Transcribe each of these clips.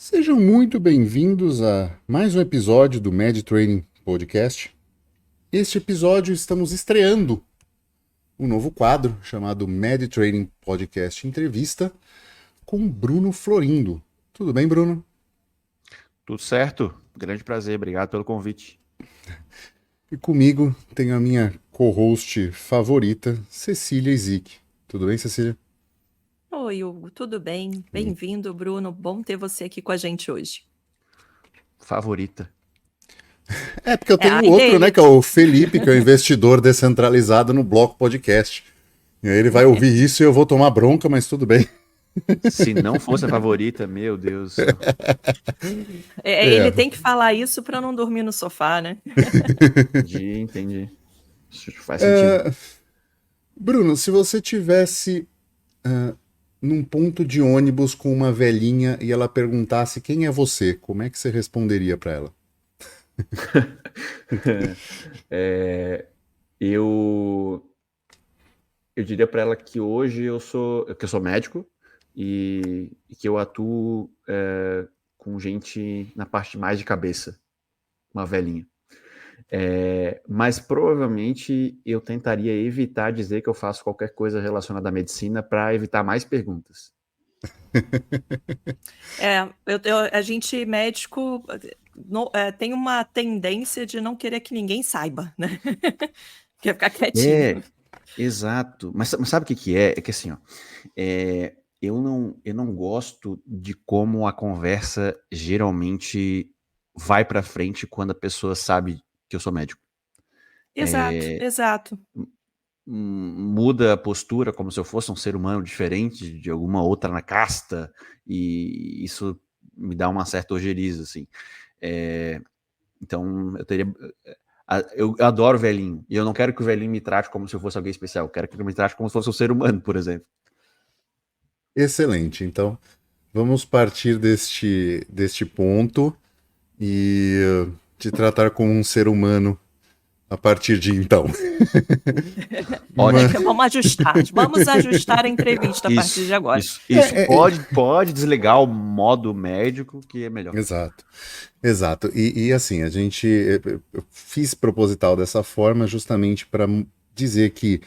Sejam muito bem-vindos a mais um episódio do Med Training Podcast. Este episódio estamos estreando um novo quadro chamado Med Training Podcast Entrevista com Bruno Florindo. Tudo bem, Bruno? Tudo certo? Grande prazer, obrigado pelo convite. E comigo tenho a minha co-host favorita, Cecília Zick. Tudo bem, Cecília? Oi, Hugo, tudo bem? Bem-vindo, Bruno. Bom ter você aqui com a gente hoje. Favorita. É, porque eu tenho Aí outro, né, dele. que é o Felipe, que é o investidor descentralizado no Bloco Podcast. E aí ele vai ouvir isso e eu vou tomar bronca, mas tudo bem. Se não fosse a favorita, meu Deus do céu. Ele tem que falar isso para não dormir no sofá, né? Entendi. Isso faz sentido. Bruno, se você tivesse num ponto de ônibus com uma velhinha e ela perguntasse quem é você, como é que você responderia para ela? É, eu, eu diria para ela que hoje que eu sou médico e que eu atuo com gente na parte mais de cabeça, uma velhinha. Mas provavelmente eu tentaria evitar dizer que eu faço qualquer coisa relacionada à medicina para evitar mais perguntas. A gente médico tem uma tendência de não querer que ninguém saiba, né? Quer ficar quietinho. Exato. Mas sabe o que que é? É que assim, ó, eu não gosto de como a conversa geralmente vai para frente quando a pessoa sabe que eu sou médico. Exato, exato. Muda a postura como se eu fosse um ser humano diferente de alguma outra na casta, e isso me dá uma certa ojeriza, assim. Então, eu adoro velhinho, e eu não quero que o velhinho me trate como se eu fosse alguém especial, eu quero que ele me trate como se fosse um ser humano, por exemplo. Excelente. Então, vamos partir deste ponto e te tratar como um ser humano a partir de então. Mas, Vamos ajustar a entrevista a partir Isso, de agora. isso. Pode desligar o modo médico, que é melhor. exato, exato. E assim, eu fiz proposital dessa forma justamente para dizer que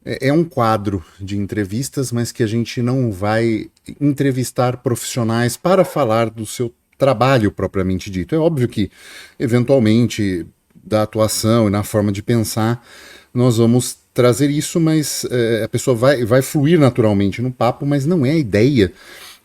é um quadro de entrevistas, mas que a gente não vai entrevistar profissionais para falar do seu trabalho propriamente dito. É óbvio que, eventualmente, da atuação e na forma de pensar, nós vamos trazer isso, mas a pessoa vai fluir naturalmente no papo, mas não é a ideia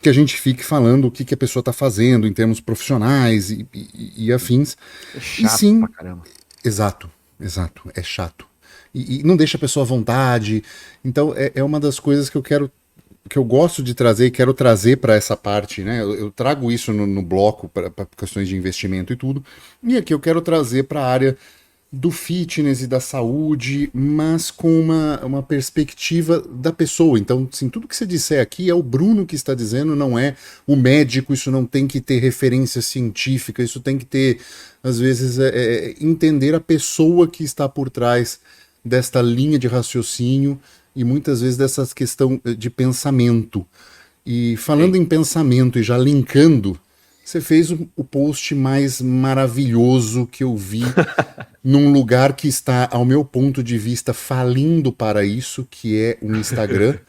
que a gente fique falando o que a pessoa está fazendo em termos profissionais e afins. É E chato pra sim, caramba. exato, exato, é chato. E não deixa a pessoa à vontade. Então é uma das coisas que eu gosto de trazer e quero trazer para essa parte, né? Eu trago isso no bloco para questões de investimento e tudo. E aqui eu quero trazer para a área do fitness e da saúde, mas com uma perspectiva da pessoa. Então, assim, tudo que você disser aqui é o Bruno que está dizendo, não é o médico, isso não tem que ter referência científica, isso tem que ter, às vezes, entender a pessoa que está por trás desta linha de raciocínio e muitas vezes dessa questão de pensamento. E falando Sim. em pensamento e já linkando, você fez o post mais maravilhoso que eu vi num lugar que está, ao meu ponto de vista, falindo para isso, que é o Instagram.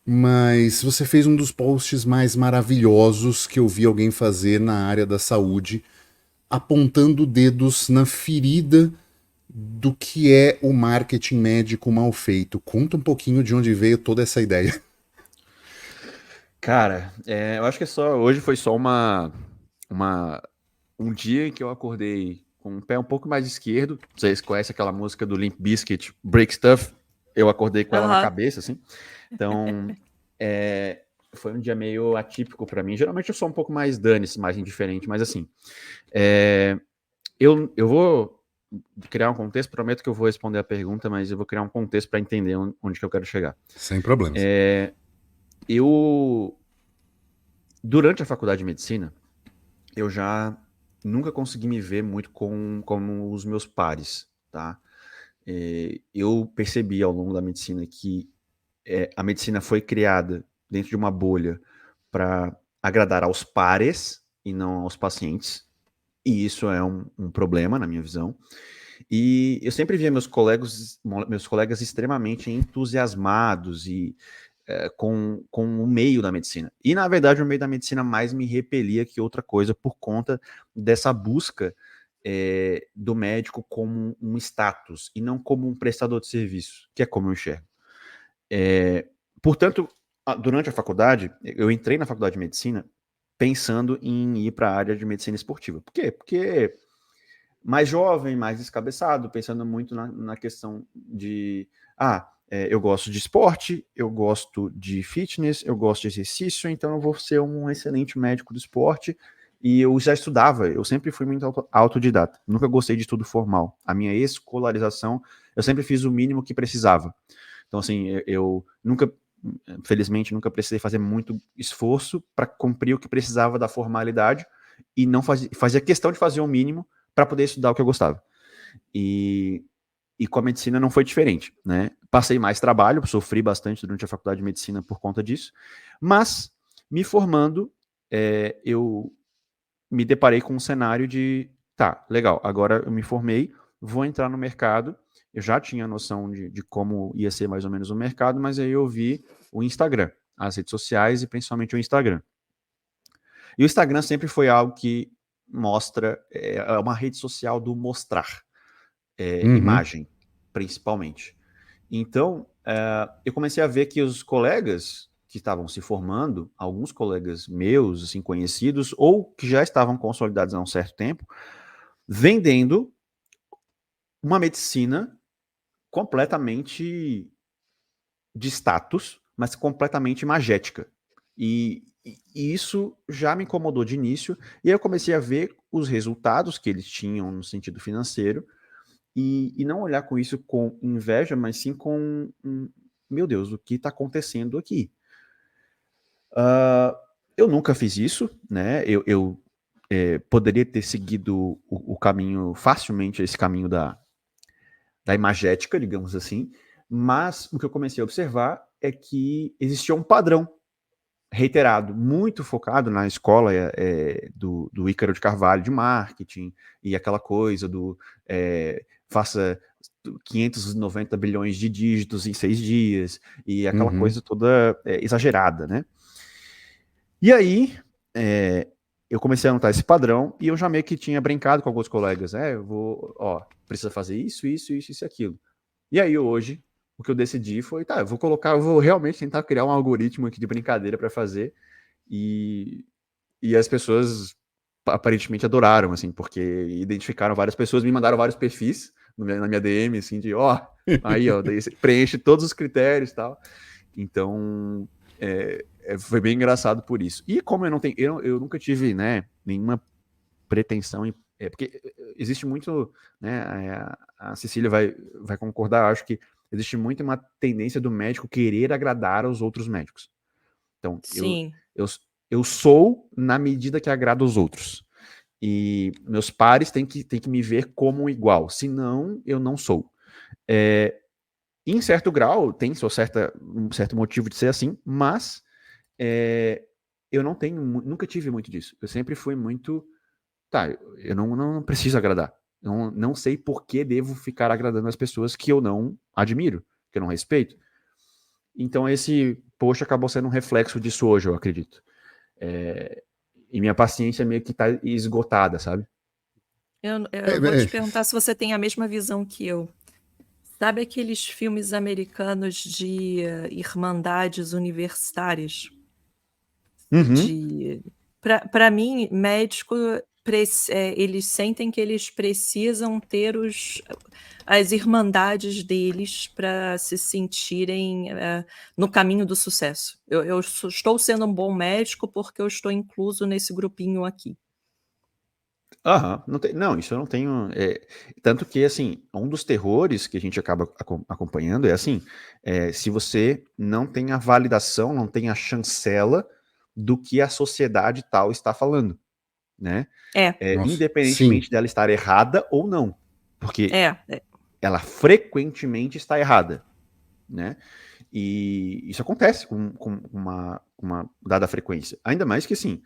Mas você fez um dos posts mais maravilhosos que eu vi alguém fazer na área da saúde, apontando dedos na ferida do que é o marketing médico mal feito. Conta um pouquinho de onde veio toda essa ideia. Cara, eu acho que hoje foi só um dia em que eu acordei com o pé um pouco mais esquerdo. Vocês conhecem aquela música do Limp Bizkit, Break Stuff? Eu acordei com ela na Aham. cabeça, assim. Então, foi um dia meio atípico pra mim. Geralmente eu sou um pouco mais dane-se, mais indiferente, mas assim, eu vou criar um contexto, prometo que eu vou responder a pergunta, mas eu vou criar um contexto para entender onde que eu quero chegar. Sem problemas. Eu, durante a faculdade de medicina, eu já nunca consegui me ver muito como os meus pares, tá? Eu percebi ao longo da medicina que a medicina foi criada dentro de uma bolha para agradar aos pares e não aos pacientes. E isso é um problema, na minha visão. E eu sempre via meus colegas extremamente entusiasmados e com o meio da medicina. E, na verdade, o meio da medicina mais me repelia que outra coisa por conta dessa busca do médico como um status e não como um prestador de serviço, que é como eu enxergo. Portanto, durante a faculdade, eu entrei na faculdade de medicina pensando em ir para a área de medicina esportiva. Por quê? Porque mais jovem, mais descabeçado, pensando muito na questão de eu gosto de esporte, eu gosto de fitness, eu gosto de exercício, então eu vou ser um excelente médico do esporte. E eu já estudava, eu sempre fui muito autodidata, nunca gostei de estudo formal. A minha escolarização, eu sempre fiz o mínimo que precisava. Então, assim, eu nunca, felizmente, nunca precisei fazer muito esforço para cumprir o que precisava da formalidade e não fazia questão de fazer o mínimo para poder estudar o que eu gostava. E com a medicina não foi diferente, né? Passei mais trabalho, sofri bastante durante a faculdade de medicina por conta disso, mas me formando, eu me deparei com um cenário de, legal, agora eu me formei, vou entrar no mercado, eu já tinha noção de como ia ser mais ou menos o mercado, mas aí eu vi o Instagram, as redes sociais e principalmente o Instagram. E o Instagram sempre foi algo que mostra, é uma rede social do mostrar, imagem, principalmente. Então, eu comecei a ver que os colegas que estavam se formando, alguns colegas meus, assim, conhecidos, ou que já estavam consolidados há um certo tempo, vendendo uma medicina completamente de status, mas completamente imagética. E isso já me incomodou de início, e aí eu comecei a ver os resultados que eles tinham no sentido financeiro, e não olhar com isso com inveja, mas sim com, meu Deus, o que está acontecendo aqui? Eu nunca fiz isso, né? Eu poderia ter seguido o caminho, facilmente esse caminho da imagética, digamos assim, mas o que eu comecei a observar é que existia um padrão reiterado, muito focado na escola do Ícaro de Carvalho de marketing, e aquela coisa do faça 590 bilhões de dígitos em 6 dias, e aquela coisa toda exagerada, né? E aí, eu comecei a notar esse padrão, e eu já meio que tinha brincado com alguns colegas, precisa fazer isso e aquilo. E aí hoje, o que eu decidi foi, eu vou realmente tentar criar um algoritmo aqui de brincadeira para fazer, e as pessoas aparentemente adoraram, assim, porque identificaram várias pessoas, me mandaram vários perfis na minha DM, assim, de aí, daí você preenche todos os critérios e tal. Então, foi bem engraçado por isso. E como eu nunca tive, né, nenhuma pretensão porque existe muito, né, a Cecília vai concordar, acho que existe muito uma tendência do médico querer agradar aos outros médicos. Então, Sim. eu sou na medida que agrada aos outros. E meus pares têm que me ver como igual, senão eu não sou. Em certo grau, tem um certo motivo de ser assim, mas eu nunca tive muito disso. Eu sempre fui muito, eu não preciso agradar. Não sei por que devo ficar agradando as pessoas que eu não admiro, que eu não respeito. Então esse post acabou sendo um reflexo disso hoje, eu acredito. E minha paciência meio que tá esgotada, sabe? Eu vou te perguntar se você tem a mesma visão que eu. Sabe aqueles filmes americanos de irmandades universitárias? Para mim, médico, eles sentem que eles precisam ter as irmandades deles para se sentirem no caminho do sucesso. Eu estou sendo um bom médico porque eu estou incluso nesse grupinho aqui. Não, isso eu não tenho. Tanto que, assim, um dos terrores que a gente acaba acompanhando é assim: se você não tem a validação, não tem a chancela do que a sociedade tal está falando, né? Independentemente dela estar errada ou não, porque ela frequentemente está errada, né? E isso acontece com uma dada frequência. Ainda mais que, assim,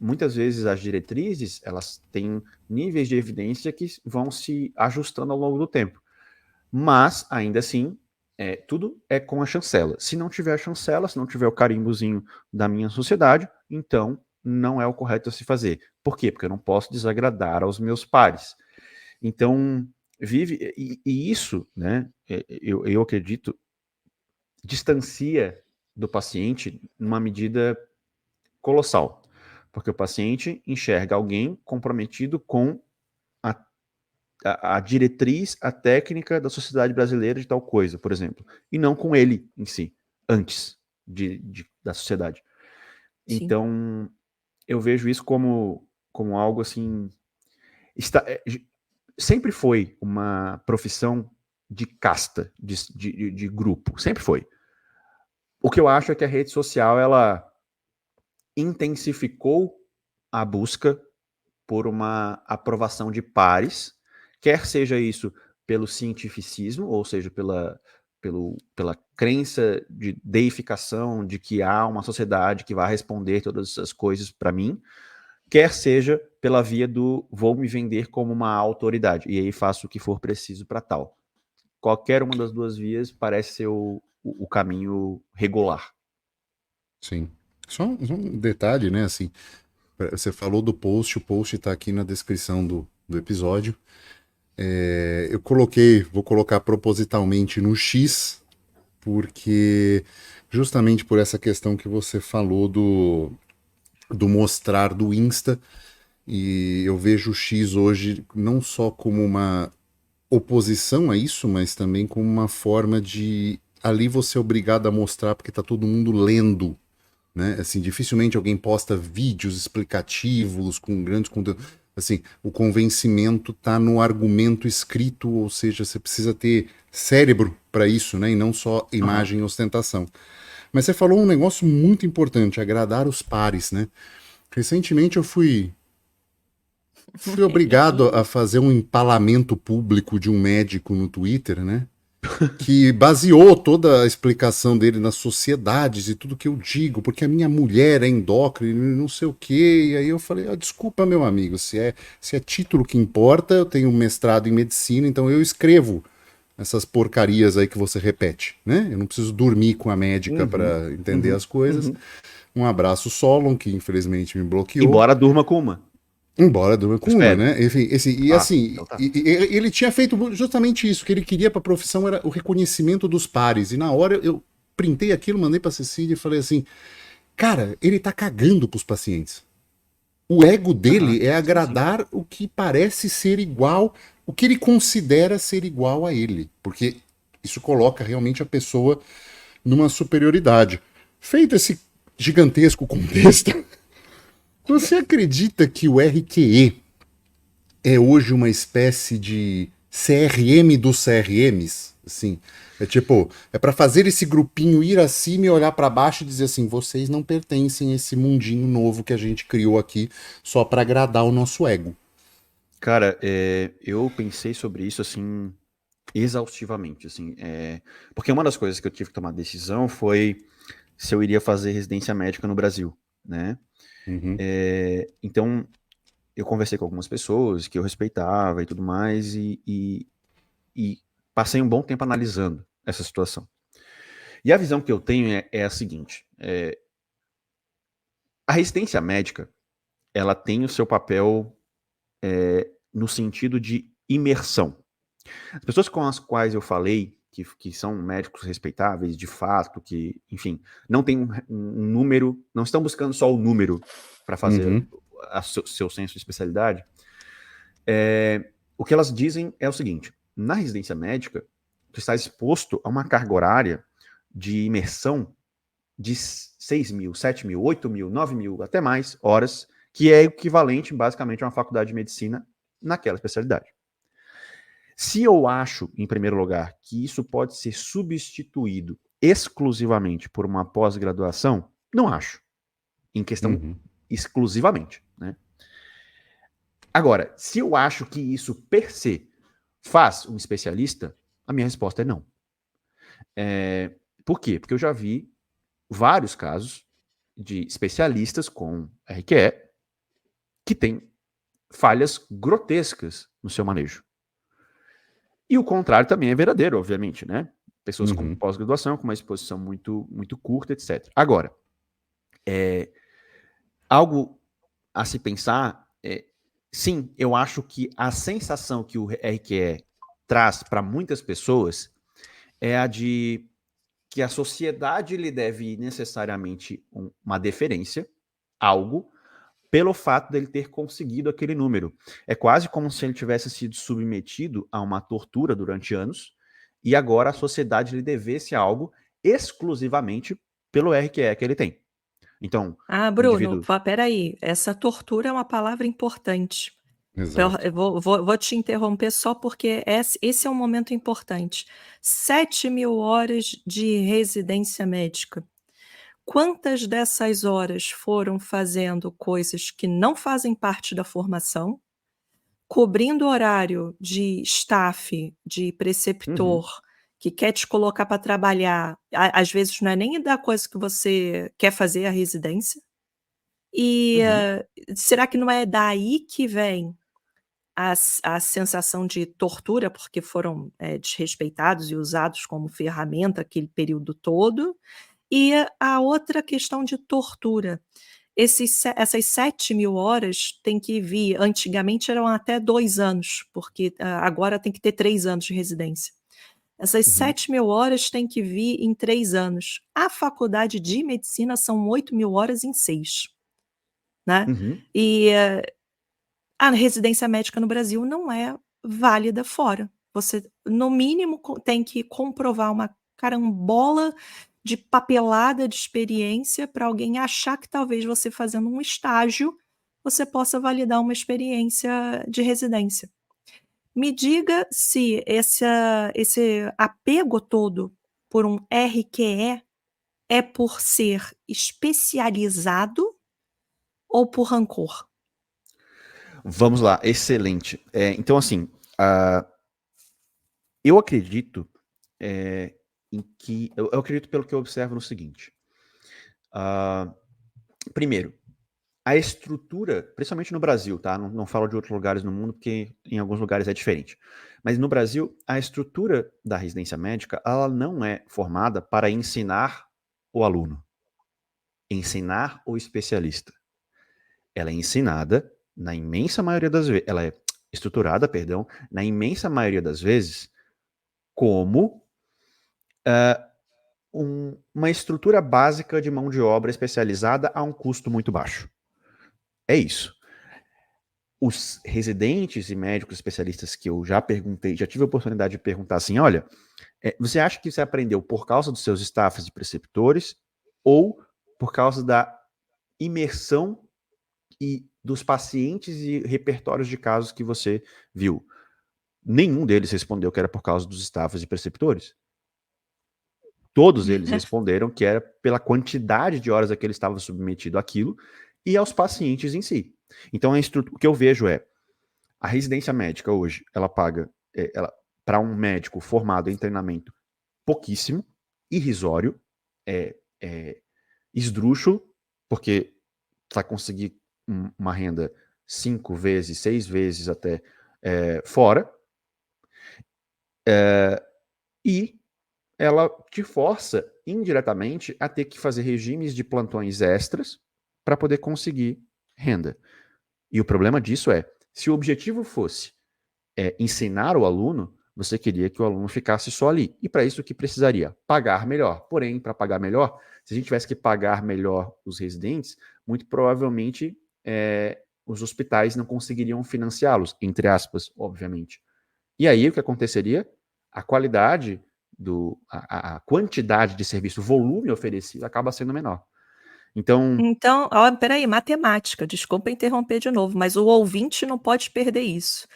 muitas vezes as diretrizes, elas têm níveis de evidência que vão se ajustando ao longo do tempo. Mas, ainda assim, tudo é com a chancela. Se não tiver a chancela, se não tiver o carimbozinho da minha sociedade, então não é o correto a se fazer. Por quê? Porque eu não posso desagradar aos meus pares. Então, e isso, né, eu acredito, distancia do paciente numa medida colossal, porque o paciente enxerga alguém comprometido com a diretriz, a técnica da sociedade brasileira de tal coisa, por exemplo, e não com ele em si, antes da sociedade. Sim. Então, eu vejo isso como algo assim, sempre foi uma profissão de casta, de grupo, sempre foi. O que eu acho é que a rede social, ela intensificou a busca por uma aprovação de pares, quer seja isso pelo cientificismo, ou seja, pela crença de deificação de que há uma sociedade que vai responder todas essas coisas para mim, quer seja pela via do vou me vender como uma autoridade, e aí faço o que for preciso para tal. Qualquer uma das duas vias parece ser o caminho regular. Sim. Só um detalhe, né? Assim, você falou do post, o post está aqui na descrição do episódio. Eu vou colocar propositalmente no X, porque justamente por essa questão que você falou do mostrar do Insta, e eu vejo o X hoje não só como uma oposição a isso, mas também como uma forma de ali você é obrigado a mostrar porque tá todo mundo lendo, né? Assim, dificilmente alguém posta vídeos explicativos com grandes conteúdos. Assim, o convencimento tá no argumento escrito, ou seja, você precisa ter cérebro para isso, né? E não só imagem e ostentação. Mas você falou um negócio muito importante, agradar os pares, né? Recentemente eu fui obrigado a fazer um empalamento público de um médico no Twitter, né? Que baseou toda a explicação dele nas sociedades e tudo que eu digo, porque a minha mulher é endócrina e não sei o quê. E aí eu falei, desculpa, meu amigo, se é título que importa, eu tenho um mestrado em medicina, então eu escrevo essas porcarias aí que você repete, né? Eu não preciso dormir com a médica para entender as coisas. Um abraço, Solon, que infelizmente me bloqueou. Embora durma com uma. Embora durma com uma, Espero. né? Enfim, Então tá. ele tinha feito justamente isso, que ele queria para a profissão era o reconhecimento dos pares. E na hora eu printei aquilo, mandei para Cecília e falei assim: cara, ele tá cagando pros pacientes. O ego dele é agradar o que parece ser igual, o que ele considera ser igual a ele. Porque isso coloca realmente a pessoa numa superioridade. Feito esse gigantesco contexto, você acredita que o RQE é hoje uma espécie de CRM dos CRMs? Assim, é para fazer esse grupinho ir acima e olhar para baixo e dizer assim, vocês não pertencem a esse mundinho novo que a gente criou aqui só para agradar o nosso ego. Cara, eu pensei sobre isso, assim, exaustivamente, assim, porque uma das coisas que eu tive que tomar decisão foi se eu iria fazer residência médica no Brasil, né? Então, eu conversei com algumas pessoas que eu respeitava e tudo mais, e passei um bom tempo analisando essa situação. E a visão que eu tenho é a seguinte, a residência médica, ela tem o seu papel no sentido de imersão. As pessoas com as quais eu falei, que são médicos respeitáveis, de fato, que, enfim, não tem um número, não estão buscando só o número para fazer seu senso de especialidade, o que elas dizem é o seguinte, na residência médica, tu está exposto a uma carga horária de imersão de 6 mil, 7 mil, 8 mil, 9 mil, até mais horas, que é equivalente, basicamente, a uma faculdade de medicina naquela especialidade. Se eu acho, em primeiro lugar, que isso pode ser substituído exclusivamente por uma pós-graduação, não acho. Em questão exclusivamente, né? Agora, se eu acho que isso per se faz um especialista, a minha resposta é não. Por quê? Porque eu já vi vários casos de especialistas com RQE que têm falhas grotescas no seu manejo. E o contrário também é verdadeiro, obviamente, né? Pessoas com pós-graduação, com uma exposição muito, muito curta, etc. Agora, algo a se pensar, sim, eu acho que a sensação que o RQE traz para muitas pessoas é a de que a sociedade lhe deve necessariamente uma deferência, algo, pelo fato dele ter conseguido aquele número. É quase como se ele tivesse sido submetido a uma tortura durante anos e agora a sociedade lhe devesse algo exclusivamente pelo RQE que ele tem. Então, Ah, o Bruno, indivíduo... peraí, essa tortura é uma palavra importante. Exato. Eu vou te interromper só porque esse é um momento importante. 7.000 horas de residência médica. Quantas dessas horas foram fazendo coisas que não fazem parte da formação, cobrindo horário de staff, de Uhum, preceptor, que quer te colocar para trabalhar, às vezes não é nem da coisa que você quer fazer a residência? E uhum. será que não é daí que vem a sensação de tortura, porque foram desrespeitados e usados como ferramenta aquele período todo? E a outra questão de tortura. Essas 7.000 horas tem que vir, antigamente eram até 2 anos, porque agora tem que ter 3 anos de residência. Essas Uhum. 7.000 horas tem que vir em 3 anos. A faculdade de medicina são 8.000 horas em 6, né? Uhum. E a residência médica no Brasil não é válida fora. Você, no mínimo, tem que comprovar uma carambola de papelada de experiência para alguém achar que talvez você fazendo um estágio, você possa validar uma experiência de residência. Me diga se esse apego todo por um RQE é por ser especializado ou por rancor? Vamos lá, excelente. Então, assim, eu acredito em que... Eu acredito pelo que eu observo no seguinte. Primeiro, a estrutura, principalmente no Brasil, tá? Não falo de outros lugares no mundo, porque em alguns lugares é diferente. Mas no Brasil, a estrutura da residência médica, ela não é formada para ensinar o aluno, ensinar o especialista. Ela é ensinada, na imensa maioria das vezes, ela é estruturada, perdão, na imensa maioria das vezes, como uma estrutura básica de mão de obra especializada a um custo muito baixo. É isso. Os residentes e médicos especialistas que eu já perguntei, já tive a oportunidade de perguntar assim, olha, você acha que você aprendeu por causa dos seus staffs e preceptores ou por causa da imersão e dos pacientes e repertórios de casos que você viu? Nenhum deles respondeu que era por causa dos staffs e preceptores. Todos eles responderam que era pela quantidade de horas a que ele estava submetido àquilo e aos pacientes em si. Então, o que eu vejo é a residência médica hoje, ela paga para um médico formado em treinamento pouquíssimo, irrisório, esdrúxulo, porque vai conseguir uma renda 5 vezes, 6 vezes até fora, e ela te força indiretamente a ter que fazer regimes de plantões extras para poder conseguir renda. E o problema disso é, se o objetivo fosse ensinar o aluno, você queria que o aluno ficasse só ali. E para isso o que precisaria? Pagar melhor. Porém, para pagar melhor, se a gente tivesse que pagar melhor os residentes, muito provavelmente os hospitais não conseguiriam financiá-los, entre aspas, obviamente. E aí o que aconteceria? A qualidade, a quantidade de serviço, o volume oferecido acaba sendo menor. Então, Peraí, matemática, desculpa interromper de novo, mas o ouvinte não pode perder isso.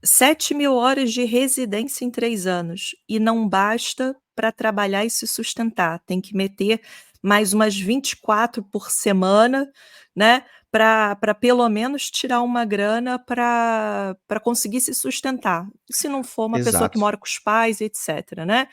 7.000 horas de residência em 3 anos, e não basta para trabalhar e se sustentar, tem que meter mais umas 24 por semana, né, para pelo menos tirar uma grana para conseguir se sustentar, se não for uma pessoa que exato. mora com os pais, etc, né.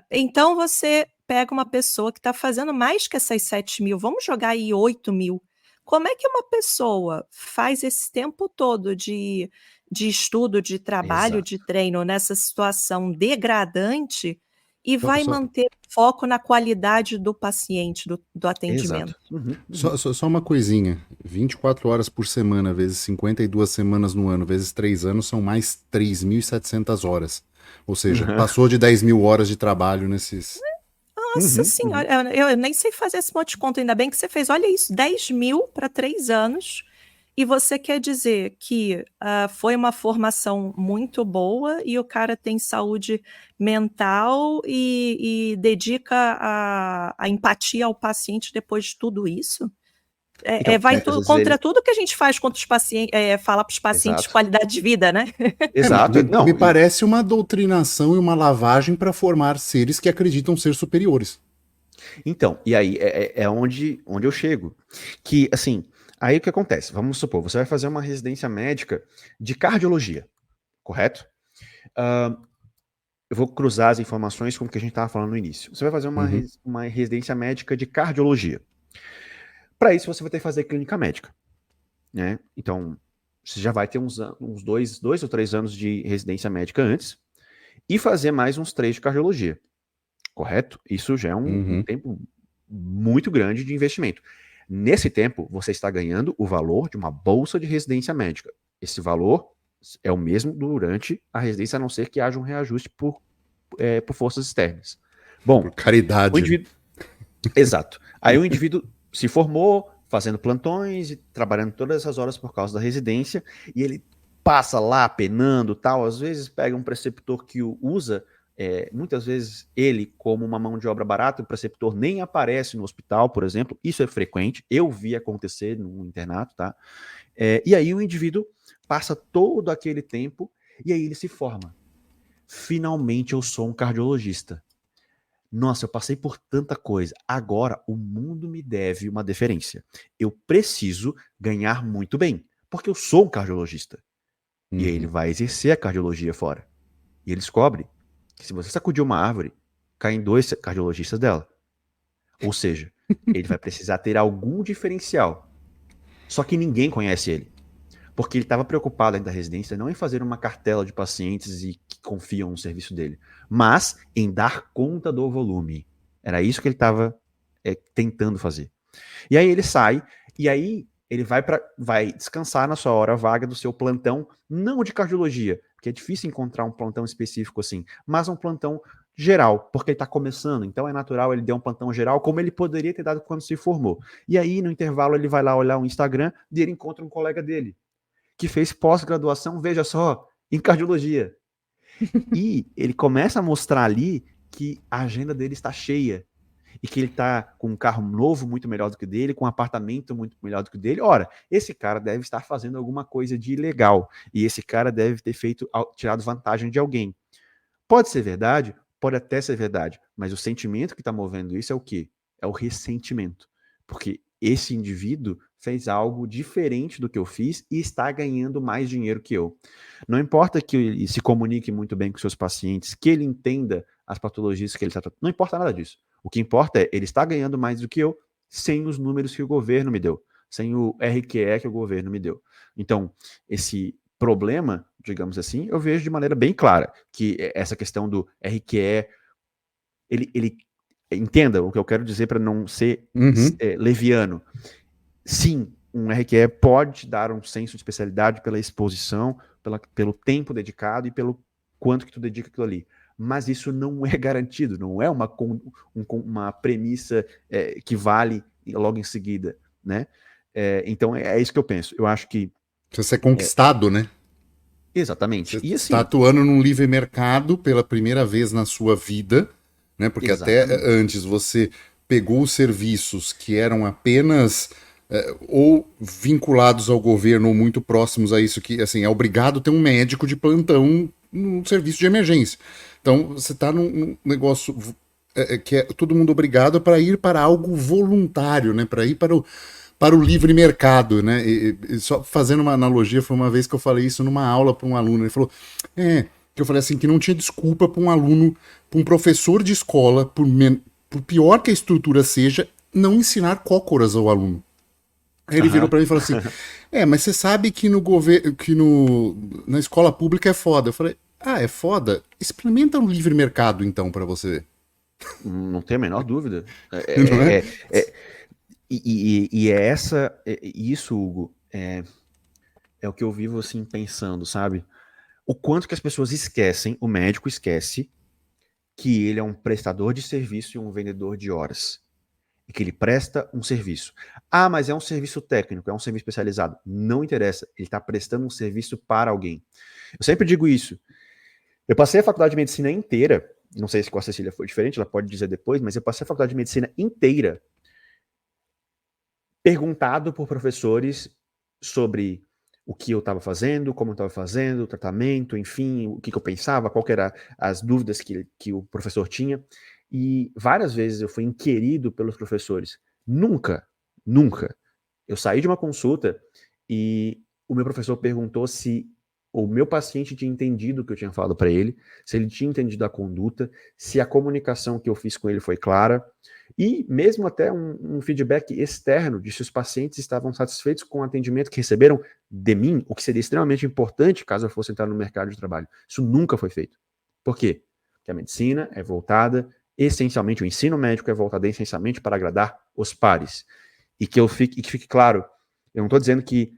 Então você pega uma pessoa que está fazendo mais que essas 7 mil, vamos jogar aí 8 mil. Como é que uma pessoa faz esse tempo todo de estudo, de trabalho, de Exato. treino nessa situação degradante e Só, vai só, manter foco na qualidade do paciente, do atendimento? Exato. Uhum, só, uhum. só uma coisinha. 24 horas por semana, vezes 52 semanas no ano, vezes 3 anos, são mais 3.700 horas. Ou seja, passou de 10 mil horas de trabalho nesses. Nossa Uhum, uhum. senhora, eu nem sei fazer esse monte de conta, ainda bem que você fez. Olha isso, 10 mil para 3 anos. E você quer dizer que foi uma formação muito boa e o cara tem saúde mental e dedica a empatia ao paciente depois de tudo isso? Então, Vai muitas vezes contra ele. tudo que a gente faz contra os pacientes, falar para os pacientes Exato. qualidade de vida, né? Mas Exato. me Não, parece uma doutrinação e uma lavagem para formar seres que acreditam ser superiores. então, e aí é onde eu chego. Que, assim, aí o que acontece? Vamos supor, você vai fazer uma residência médica de cardiologia, correto? Ah, eu vou cruzar as informações com o que a gente estava falando no início. Você vai fazer Uhum. uma residência médica de cardiologia. Para isso, você vai ter que fazer clínica médica, né? Então, você já vai ter uns 2 ou 3 anos de residência médica antes e fazer mais uns 3 de cardiologia, correto? Isso já é um Uhum. tempo muito grande de investimento. Nesse tempo, você está ganhando o valor de uma bolsa de residência médica. Esse valor é o mesmo durante a residência, a não ser que haja um reajuste por forças externas. Por Bom, o caridade. indivíduo. Exato. Aí o indivíduo se formou, fazendo plantões e trabalhando todas essas horas por causa da residência, e ele passa lá penando tal, às vezes pega um preceptor que o usa, muitas vezes ele como uma mão de obra barata, o preceptor nem aparece no hospital, por exemplo, isso é frequente, eu vi acontecer no internato, tá? E aí o indivíduo passa todo aquele tempo e aí ele se forma. Finalmente eu sou um cardiologista. Nossa, eu passei por tanta coisa. Agora o mundo me deve uma deferência. Eu preciso ganhar muito bem, porque eu sou um cardiologista. E aí ele Uhum. vai exercer a cardiologia fora. E ele descobre que se você sacudir uma árvore, caem 2 cardiologistas dela. Ou seja, ele vai precisar ter algum diferencial. Só que ninguém conhece ele. Porque ele estava preocupado dentro da residência não em fazer uma cartela de pacientes e que confiam no serviço dele, mas em dar conta do volume. Era isso que ele estava tentando fazer. E aí ele sai, e aí ele vai descansar na sua hora vaga do seu plantão, não de cardiologia, porque é difícil encontrar um plantão específico assim, mas um plantão geral, porque ele está começando, então é natural ele dar um plantão geral, como ele poderia ter dado quando se formou. E aí, no intervalo, ele vai lá olhar o Instagram e ele encontra um colega dele, que fez pós-graduação, veja só, em cardiologia. E ele começa a mostrar ali que a agenda dele está cheia e que ele está com um carro novo muito melhor do que o dele, com um apartamento muito melhor do que o dele. Ora, esse cara deve estar fazendo alguma coisa de ilegal e esse cara deve ter tirado vantagem de alguém. Pode ser verdade, pode até ser verdade, mas o sentimento que está movendo isso é o quê? É o ressentimento, porque esse indivíduo fez algo diferente do que eu fiz e está ganhando mais dinheiro que eu. Não importa que ele se comunique muito bem com seus pacientes, que ele entenda as patologias que ele está tratando, não importa nada disso. O que importa é ele está ganhando mais do que eu sem os números que o governo me deu, sem o RQE que o governo me deu. Então, esse problema, digamos assim, eu vejo de maneira bem clara que essa questão do RQE, ele entenda o que eu quero dizer para não ser Uhum. leviano. Sim, um RQE pode dar um senso de especialidade pela exposição, pelo tempo dedicado e pelo quanto que tu dedica aquilo ali. Mas isso não é garantido, não é uma premissa que vale logo em seguida, né? Então é isso que eu penso. Eu acho que Precisa ser conquistado, né? exatamente. Você E está assim, atuando num livre mercado pela primeira vez na sua vida, né? Porque até exatamente. antes você pegou os serviços que eram apenas ou vinculados ao governo ou muito próximos a isso, que assim, é obrigado a ter um médico de plantão no serviço de emergência. Então você está num negócio que é todo mundo obrigado para ir para algo voluntário, né? Para ir para o livre mercado, né? E só fazendo uma analogia, foi uma vez que eu falei isso numa aula para um aluno. Ele falou, que eu falei assim, que não tinha desculpa para um aluno, para um professor de escola, por pior que a estrutura seja, não ensinar cócoras ao aluno. Aí ele virou pra mim e falou assim: mas você sabe que no governo, na escola pública é foda. Eu falei: é foda? Experimenta um livre mercado então pra você ver. Não tem a menor dúvida. Não é? E é isso, Hugo, é o que eu vivo assim pensando, sabe? O quanto que as pessoas esquecem, o médico esquece que ele é um prestador de serviço e um vendedor de horas. E que ele presta um serviço. Mas é um serviço técnico, é um serviço especializado. Não interessa, ele está prestando um serviço para alguém. Eu sempre digo isso. Eu passei a faculdade de medicina inteira, não sei se com a Cecília foi diferente, ela pode dizer depois, mas eu passei a faculdade de medicina inteira perguntado por professores sobre o que eu estava fazendo, como eu estava fazendo, o tratamento, enfim, o que eu pensava, qual que eram as dúvidas que o professor tinha. E várias vezes eu fui inquirido pelos professores. Nunca eu saí de uma consulta e o meu professor perguntou se o meu paciente tinha entendido o que eu tinha falado para ele, se ele tinha entendido a conduta, se a comunicação que eu fiz com ele foi clara, e mesmo até um feedback externo de se os pacientes estavam satisfeitos com o atendimento que receberam de mim, o que seria extremamente importante caso eu fosse entrar no mercado de trabalho. Isso nunca foi feito. Por quê? Porque a medicina é voltada essencialmente, o ensino médico é voltado essencialmente para agradar os pares. E que fique claro, eu não estou dizendo que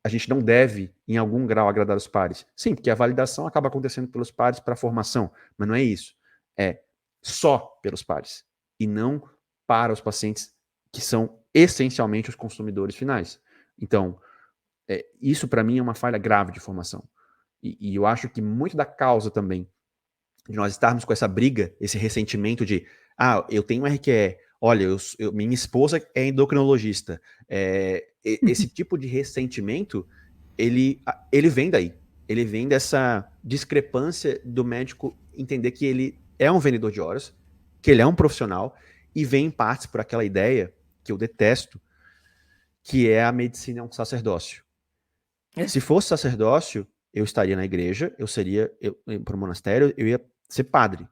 a gente não deve, em algum grau, agradar os pares. Sim, porque a validação acaba acontecendo pelos pares para a formação, mas não é isso. É só pelos pares, e não para os pacientes que são essencialmente os consumidores finais. Então, isso para mim é uma falha grave de formação. E eu acho que muito da causa também de nós estarmos com essa briga, esse ressentimento de eu tenho um RQE, olha, minha esposa é endocrinologista. Esse tipo de ressentimento, ele vem daí. Ele vem dessa discrepância do médico entender que ele é um vendedor de horas, que ele é um profissional, e vem em partes por aquela ideia, que eu detesto, que é a medicina é um sacerdócio. Se fosse sacerdócio, eu estaria na igreja, eu para o monastério, eu ia ser padre.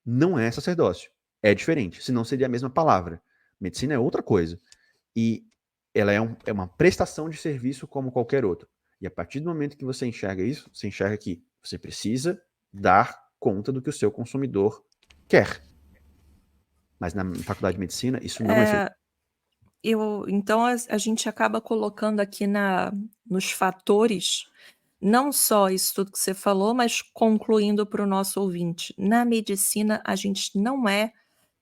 Não é sacerdócio. É diferente, senão seria a mesma palavra. Medicina é outra coisa. E ela é uma prestação de serviço como qualquer outra. E a partir do momento que você enxerga isso, você enxerga que você precisa dar conta do que o seu consumidor quer. Mas na faculdade de medicina, isso não é feito. Então a gente acaba colocando aqui nos fatores, não só isso tudo que você falou, mas concluindo para o nosso ouvinte. Na medicina, a gente não é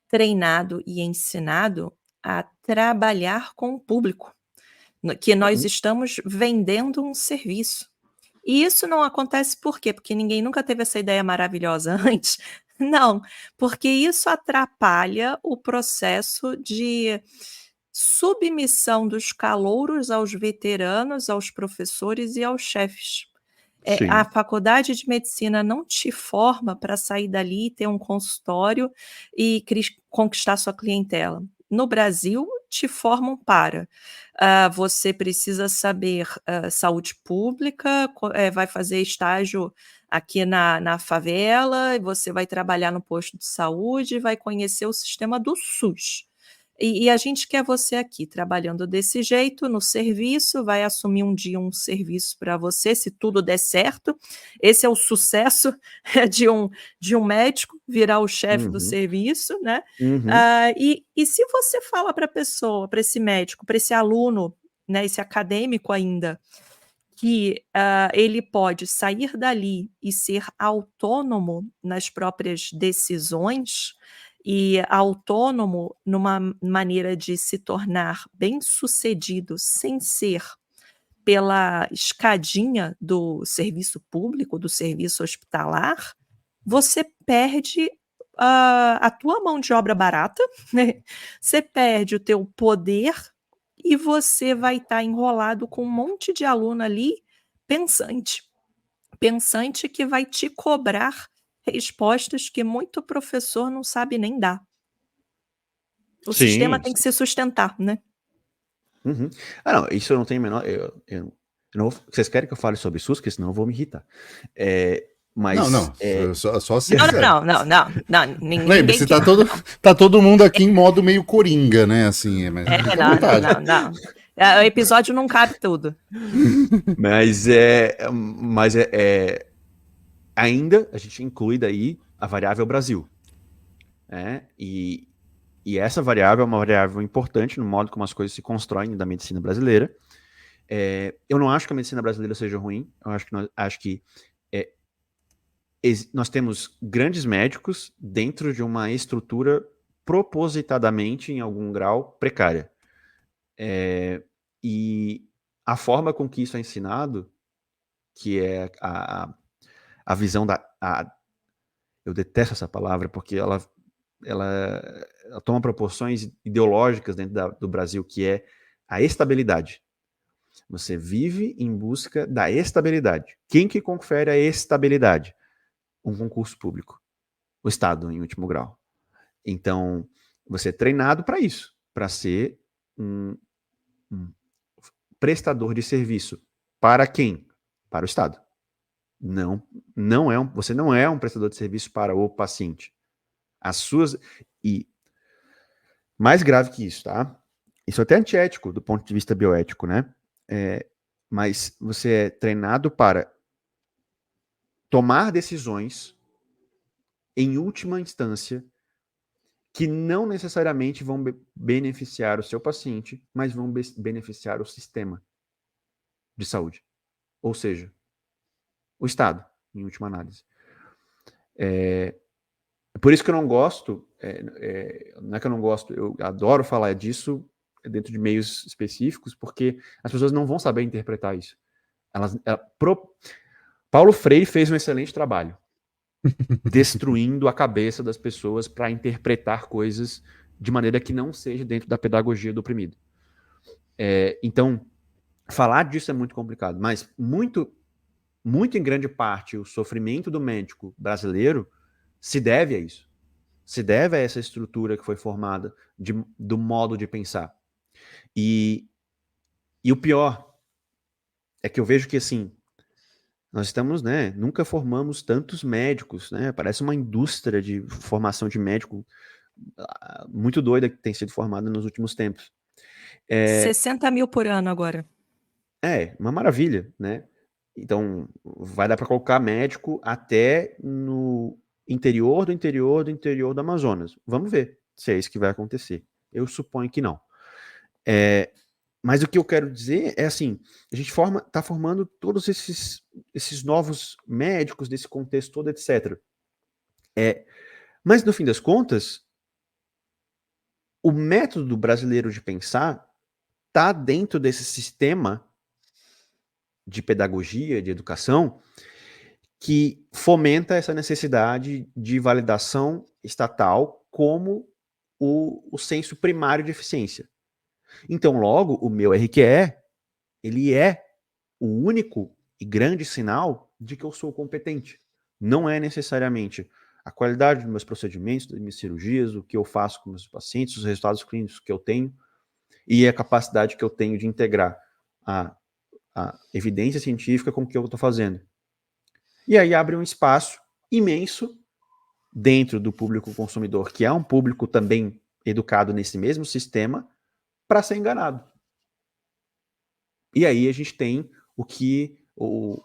treinado e ensinado a trabalhar com o público, que nós estamos vendendo um serviço. E isso não acontece por quê? Porque ninguém nunca teve essa ideia maravilhosa antes? Não, porque isso atrapalha o processo de submissão dos calouros aos veteranos, aos professores e aos chefes. A faculdade de medicina não te forma para sair dali, ter um consultório e conquistar sua clientela. No Brasil, te formam para. Você precisa saber saúde pública, vai fazer estágio aqui na favela, você vai trabalhar no posto de saúde, vai conhecer o sistema do SUS. E a gente quer você aqui, trabalhando desse jeito, no serviço, vai assumir um dia um serviço para você, se tudo der certo. Esse é o sucesso de um médico, virar o chefe do serviço, né? E se você fala para a pessoa, para esse médico, para esse aluno, né, esse acadêmico ainda, que ele pode sair dali e ser autônomo nas próprias decisões, e autônomo numa maneira de se tornar bem-sucedido sem ser pela escadinha do serviço público, do serviço hospitalar, você perde a tua mão de obra barata, né? Você perde o teu poder e você vai estar enrolado com um monte de aluno ali pensante que vai te cobrar respostas que muito professor não sabe nem dar. O sistema tem que se sustentar, né? Não, isso eu não tenho a menor... Eu não vou, vocês querem que eu fale sobre SUS? Porque senão eu vou me irritar. Mas Não, só se Não, quiser. não. Ninguém Lembre-se, quer. tá todo mundo aqui em modo meio coringa, né? Assim, mas fica à vontade. Não. O episódio não cabe tudo. Mas ainda a gente inclui daí a variável Brasil. Né? E essa variável é uma variável importante no modo como as coisas se constroem da medicina brasileira. Eu não acho que a medicina brasileira seja ruim. Eu acho que nós temos grandes médicos dentro de uma estrutura propositadamente, em algum grau, precária. E a forma com que isso é ensinado, que é a visão eu detesto essa palavra, porque ela toma proporções ideológicas dentro do Brasil, que é a estabilidade. Você vive em busca da estabilidade. Quem que confere a estabilidade? Um concurso público. O Estado, em último grau. Então, você é treinado para isso, para ser um prestador de serviço. Para quem? Para o Estado. Você não é um prestador de serviço para o paciente. E mais grave que isso, tá? Isso é até antiético do ponto de vista bioético, né? Mas você é treinado para tomar decisões em última instância que não necessariamente vão beneficiar o seu paciente, mas vão beneficiar o sistema de saúde. Ou seja, o Estado, em última análise. Por isso que eu não gosto, não é que eu não gosto, eu adoro falar disso dentro de meios específicos, porque as pessoas não vão saber interpretar isso. Paulo Freire fez um excelente trabalho destruindo a cabeça das pessoas para interpretar coisas de maneira que não seja dentro da pedagogia do oprimido. Então, falar disso é muito complicado, mas muito em grande parte o sofrimento do médico brasileiro se deve a isso. Se deve a essa estrutura que foi formada do modo de pensar. E o pior é que eu vejo que, assim, nós estamos, né, nunca formamos tantos médicos, né, parece uma indústria de formação de médico muito doida que tem sido formada nos últimos tempos. 60 mil por ano agora. Uma maravilha, né? Então, vai dar para colocar médico até no interior do Amazonas. Vamos ver se é isso que vai acontecer. Eu suponho que não. Mas o que eu quero dizer é assim, a gente está formando todos esses novos médicos desse contexto todo, etc. Mas, no fim das contas, o método brasileiro de pensar está dentro desse sistema de pedagogia, de educação, que fomenta essa necessidade de validação estatal como o senso primário de eficiência. Então, logo, o meu RQE, ele é o único e grande sinal de que eu sou competente. Não é necessariamente a qualidade dos meus procedimentos, das minhas cirurgias, o que eu faço com meus pacientes, os resultados clínicos que eu tenho e a capacidade que eu tenho de integrar a evidência científica com o que eu estou fazendo. E aí abre um espaço imenso dentro do público consumidor, que é um público também educado nesse mesmo sistema, para ser enganado. E aí a gente tem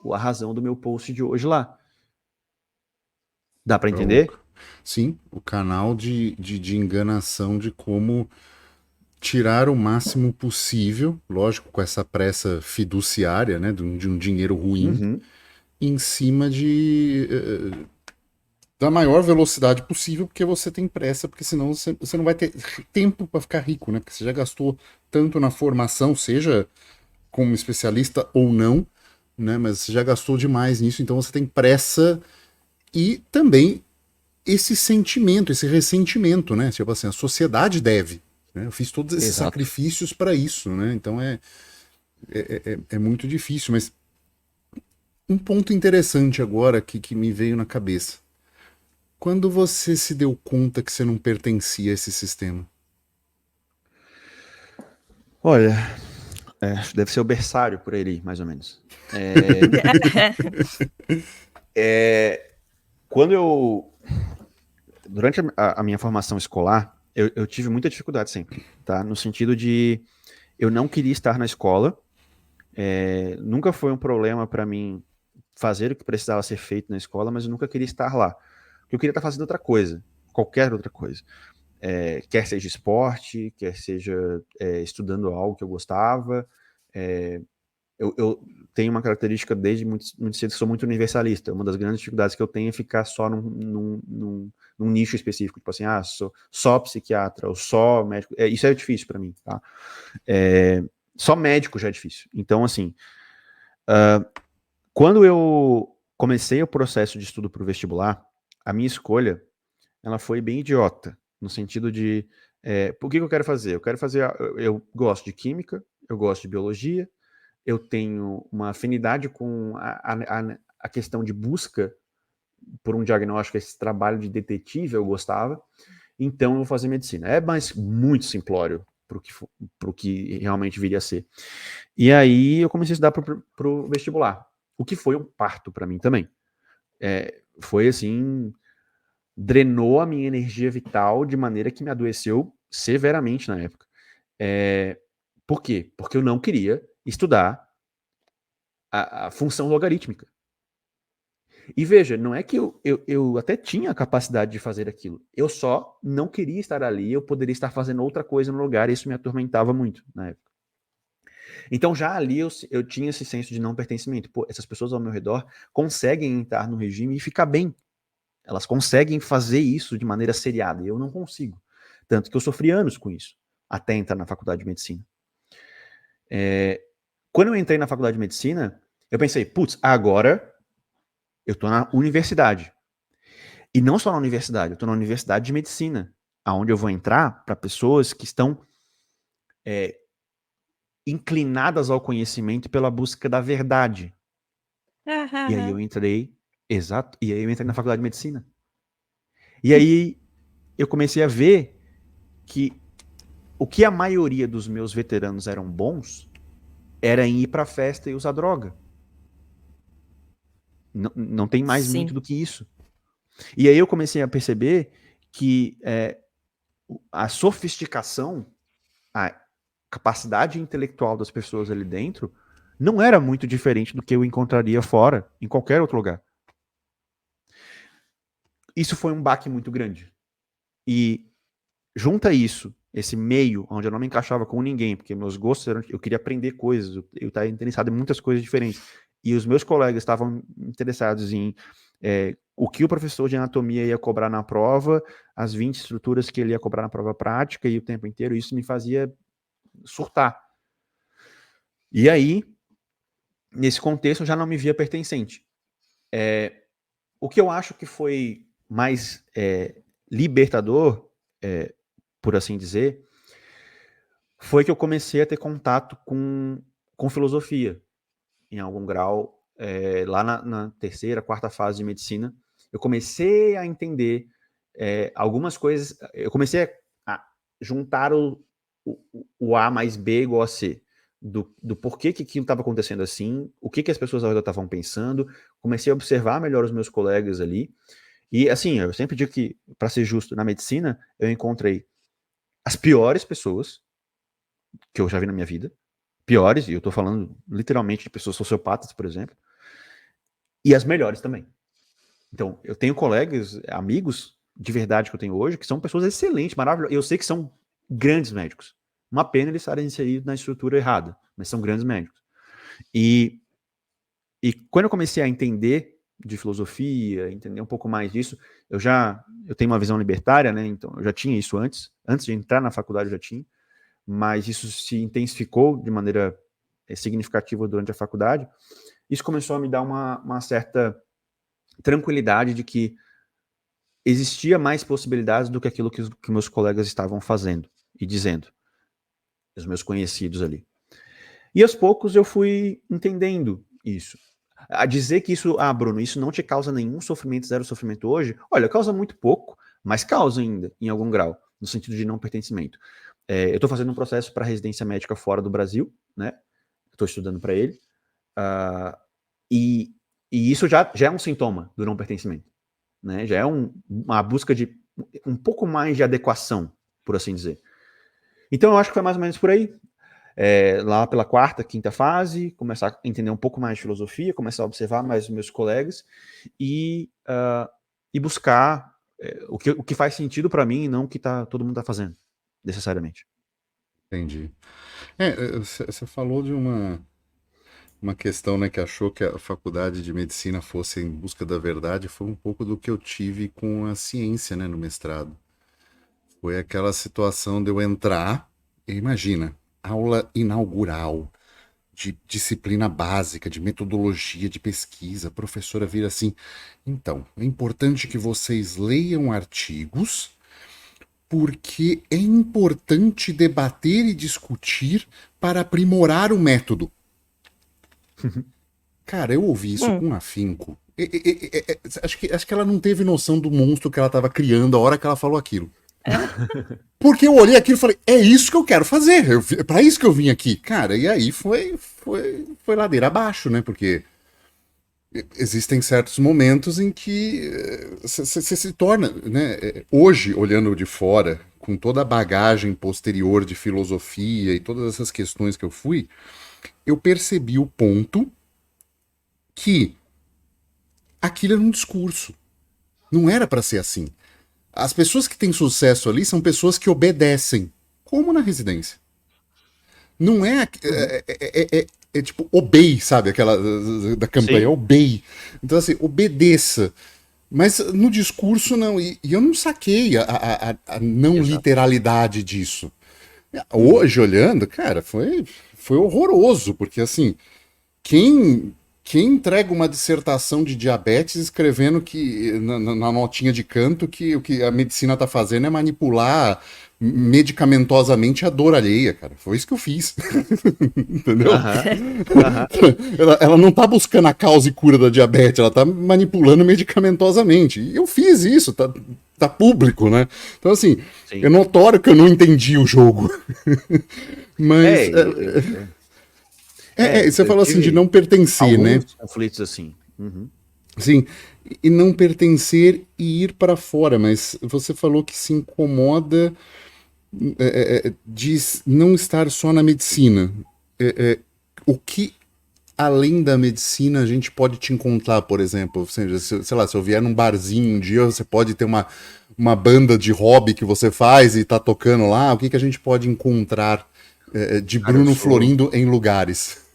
a razão do meu post de hoje lá. Dá para entender? Sim, o canal de enganação de como tirar o máximo possível, lógico, com essa pressa fiduciária, né, de um dinheiro ruim, em cima da maior velocidade possível, porque você tem pressa, porque senão você não vai ter tempo para ficar rico, né? Porque você já gastou tanto na formação, seja como especialista ou não, né? Mas você já gastou demais nisso, então você tem pressa e também esse sentimento, esse ressentimento, né? Tipo assim, a sociedade deve. Né? Eu fiz todos esses sacrifícios para isso, né? Então é muito difícil, mas um ponto interessante agora que me veio na cabeça. Quando você se deu conta que você não pertencia a esse sistema? Olha, deve ser o berçário por aí, mais ou menos. Quando eu... Durante a minha formação escolar, eu tive muita dificuldade sempre, tá? No sentido de eu não queria estar na escola, nunca foi um problema para mim fazer o que precisava ser feito na escola, mas eu nunca queria estar lá. Porque eu queria estar fazendo outra coisa, qualquer outra coisa. Quer seja esporte, quer seja estudando algo que eu gostava. Eu tenho uma característica desde muito cedo que sou muito universalista. Uma das grandes dificuldades que eu tenho é ficar só num nicho específico. Tipo assim, sou só psiquiatra ou só médico. Isso é difícil para mim, tá? Só médico já é difícil. Então, assim, quando eu comecei o processo de estudo para o vestibular, a minha escolha ela foi bem idiota, no sentido de por que eu quero fazer? Eu gosto de química, eu gosto de biologia, eu tenho uma afinidade com a questão de busca por um diagnóstico, esse trabalho de detetive eu gostava, então eu vou fazer medicina. Mas muito simplório para o que realmente viria a ser. E aí eu comecei a estudar para o vestibular, o que foi um parto para mim também. Foi assim, drenou a minha energia vital de maneira que me adoeceu severamente na época. Por quê? Porque eu não queria estudar a função logarítmica. E veja, não é que eu até tinha a capacidade de fazer aquilo. Eu só não queria estar ali, eu poderia estar fazendo outra coisa no lugar, e isso me atormentava muito na época. Então já ali eu tinha esse senso de não pertencimento. Pô, essas pessoas ao meu redor conseguem entrar no regime e ficar bem. Elas conseguem fazer isso de maneira seriada, e eu não consigo. Tanto que eu sofri anos com isso, até entrar na faculdade de medicina. Quando eu entrei na faculdade de medicina, eu pensei, putz, agora eu tô na universidade. E não só na universidade, eu tô na universidade de medicina, aonde eu vou entrar para pessoas que estão inclinadas ao conhecimento pela busca da verdade. E aí eu entrei, exato, e aí eu entrei na faculdade de medicina. E aí eu comecei a ver que o que a maioria dos meus veteranos eram bons era em ir pra festa e usar droga. Não tem mais Sim. muito do que isso. E aí eu comecei a perceber que a sofisticação, a capacidade intelectual das pessoas ali dentro não era muito diferente do que eu encontraria fora, em qualquer outro lugar. Isso foi um baque muito grande. E junta isso, esse meio onde eu não me encaixava com ninguém, porque meus gostos eram, eu queria aprender coisas, eu estava interessado em muitas coisas diferentes. E os meus colegas estavam interessados em o que o professor de anatomia ia cobrar na prova, as 20 estruturas que ele ia cobrar na prova prática e o tempo inteiro, isso me fazia surtar. E aí, nesse contexto, eu já não me via pertencente. O que eu acho que foi mais libertador, por assim dizer, foi que eu comecei a ter contato com filosofia, em algum grau, lá na terceira, quarta fase de medicina. Eu comecei a entender algumas coisas, eu comecei a juntar o A mais B igual a C, do porquê que aquilo estava acontecendo assim, o que as pessoas ao redor estavam pensando, comecei a observar melhor os meus colegas ali, e assim, eu sempre digo que, para ser justo, na medicina, eu encontrei as piores pessoas que eu já vi na minha vida, piores, e eu tô falando literalmente de pessoas sociopatas, por exemplo, e as melhores também. Então, eu tenho colegas, amigos de verdade que eu tenho hoje, que são pessoas excelentes, maravilhosas. Eu sei que são grandes médicos. Uma pena eles estarem inseridos na estrutura errada, mas são grandes médicos. E quando eu comecei a entender de filosofia, entender um pouco mais disso, eu tenho uma visão libertária, né? Então, eu já tinha isso antes de entrar na faculdade eu já tinha, mas isso se intensificou de maneira significativa durante a faculdade. Isso começou a me dar uma certa tranquilidade de que existia mais possibilidades do que aquilo que meus colegas estavam fazendo e dizendo, os meus conhecidos ali. E aos poucos eu fui entendendo isso. A dizer que isso, Bruno, isso não te causa nenhum sofrimento, zero sofrimento hoje, olha, causa muito pouco, mas causa ainda, em algum grau, no sentido de não pertencimento. Eu estou fazendo um processo para residência médica fora do Brasil, né? Estou estudando para ele. E E isso já é um sintoma do não pertencimento, né? Já é uma busca de um pouco mais de adequação, por assim dizer. Então eu acho que foi mais ou menos por aí. Lá pela quarta, quinta fase, começar a entender um pouco mais de filosofia, começar a observar mais os meus colegas e buscar o que faz sentido para mim e não o que todo mundo está fazendo, necessariamente. Entendi. Você falou de uma questão, né, que achou que a faculdade de medicina fosse em busca da verdade, foi um pouco do que eu tive com a ciência, né, no mestrado. Foi aquela situação de eu entrar, e imagina, aula inaugural de disciplina básica, de metodologia de pesquisa, a professora vira assim: então, é importante que vocês leiam artigos, porque é importante debater e discutir para aprimorar o método. Cara, eu ouvi isso com afinco. Acho que ela não teve noção do monstro que ela estava criando a hora que ela falou aquilo. Porque eu olhei aquilo e falei, é isso que eu quero fazer, é pra isso que eu vim aqui. Cara, e aí foi ladeira abaixo, né? Porque existem certos momentos em que você se torna, né? Hoje, olhando de fora, com toda a bagagem posterior de filosofia e todas essas questões que eu fui, eu percebi o ponto que aquilo era um discurso. Não era pra ser assim. As pessoas que têm sucesso ali são pessoas que obedecem, como na residência. Não é. É tipo, obey, sabe? Aquela da campanha, Sim. obey. Então, assim, obedeça. Mas no discurso, não. E eu não saquei a não Exato. literalidade disso. Hoje, olhando, cara, foi horroroso, porque, assim, quem entrega uma dissertação de diabetes escrevendo que na notinha de canto que o que a medicina está fazendo é manipular medicamentosamente a dor alheia, cara. Foi isso que eu fiz. Entendeu? Ela não tá buscando a causa e cura da diabetes, ela tá manipulando medicamentosamente. E eu fiz isso, tá público, né? Então, assim, Sim. é notório que eu não entendi o jogo. Mas. Você falou assim de não pertencer, né? Conflitos assim. Uhum. Sim, e não pertencer e ir para fora, mas você falou que se incomoda de não estar só na medicina. O que, além da medicina, a gente pode te encontrar, por exemplo? Ou seja, sei lá, se eu vier num barzinho um dia, você pode ter uma banda de hobby que você faz e tá tocando lá. O que a gente pode encontrar de Bruno Florindo em lugares?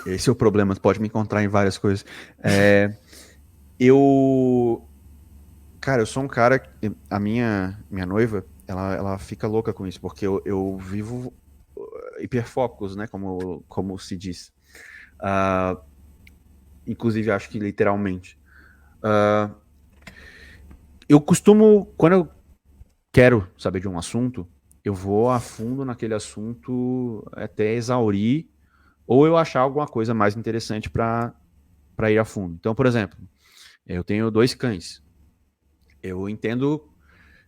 Esse é o problema, você pode me encontrar em várias coisas. Cara, eu sou um cara. A minha noiva, ela fica louca com isso, porque eu vivo hiperfocos, né? Como se diz. Inclusive, acho que literalmente. Eu costumo, quando eu quero saber de um assunto, eu vou a fundo naquele assunto até exaurir, ou eu achar alguma coisa mais interessante para ir a fundo. Então, por exemplo, eu tenho 2 cães. Eu entendo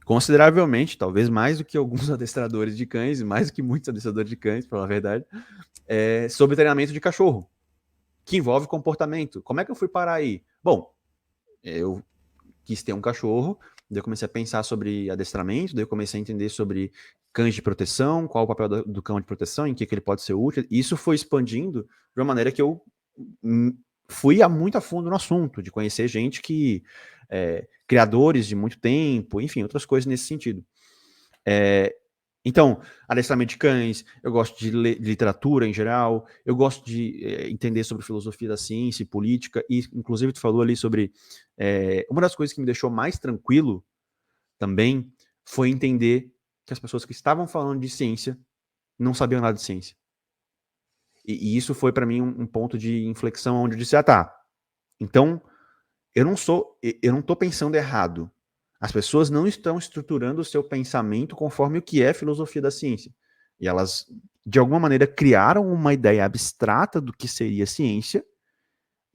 consideravelmente, talvez mais do que alguns adestradores de cães, mais do que muitos adestradores de cães, para falar a verdade, sobre treinamento de cachorro, que envolve comportamento. Como é que eu fui parar aí? Bom, eu quis ter um cachorro, daí eu comecei a pensar sobre adestramento, daí eu comecei a entender sobre cães de proteção, qual o papel do cão de proteção, em que ele pode ser útil. Isso foi expandindo de uma maneira que eu fui muito a fundo no assunto, de conhecer gente que criadores de muito tempo, enfim, outras coisas nesse sentido. Então, adestramento de cães, eu gosto de literatura em geral, eu gosto de entender sobre filosofia da ciência e política, e inclusive tu falou ali sobre... uma das coisas que me deixou mais tranquilo também foi entender que as pessoas que estavam falando de ciência não sabiam nada de ciência. E isso foi para mim um ponto de inflexão onde eu disse, tá, então eu não tô pensando errado. As pessoas não estão estruturando o seu pensamento conforme o que é filosofia da ciência. E elas, de alguma maneira, criaram uma ideia abstrata do que seria ciência,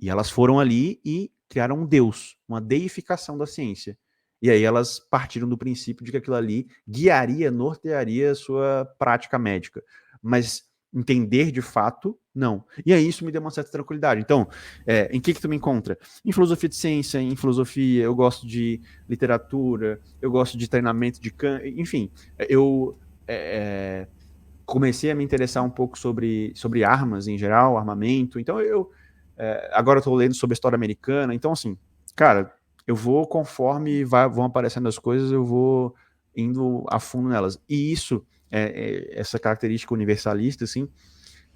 e elas foram ali e criaram um Deus, uma deificação da ciência. E aí elas partiram do princípio de que aquilo ali guiaria, nortearia a sua prática médica. Mas entender de fato Não. E aí isso me deu uma certa tranquilidade. Então, em que tu me encontra? Em filosofia de ciência, em filosofia, eu gosto de literatura, eu gosto de treinamento de enfim, eu comecei a me interessar um pouco sobre armas em geral, armamento. Então agora eu tô lendo sobre a história americana. Então, assim, cara, eu vou conforme vão aparecendo as coisas, eu vou indo a fundo nelas. E isso, essa característica universalista, assim,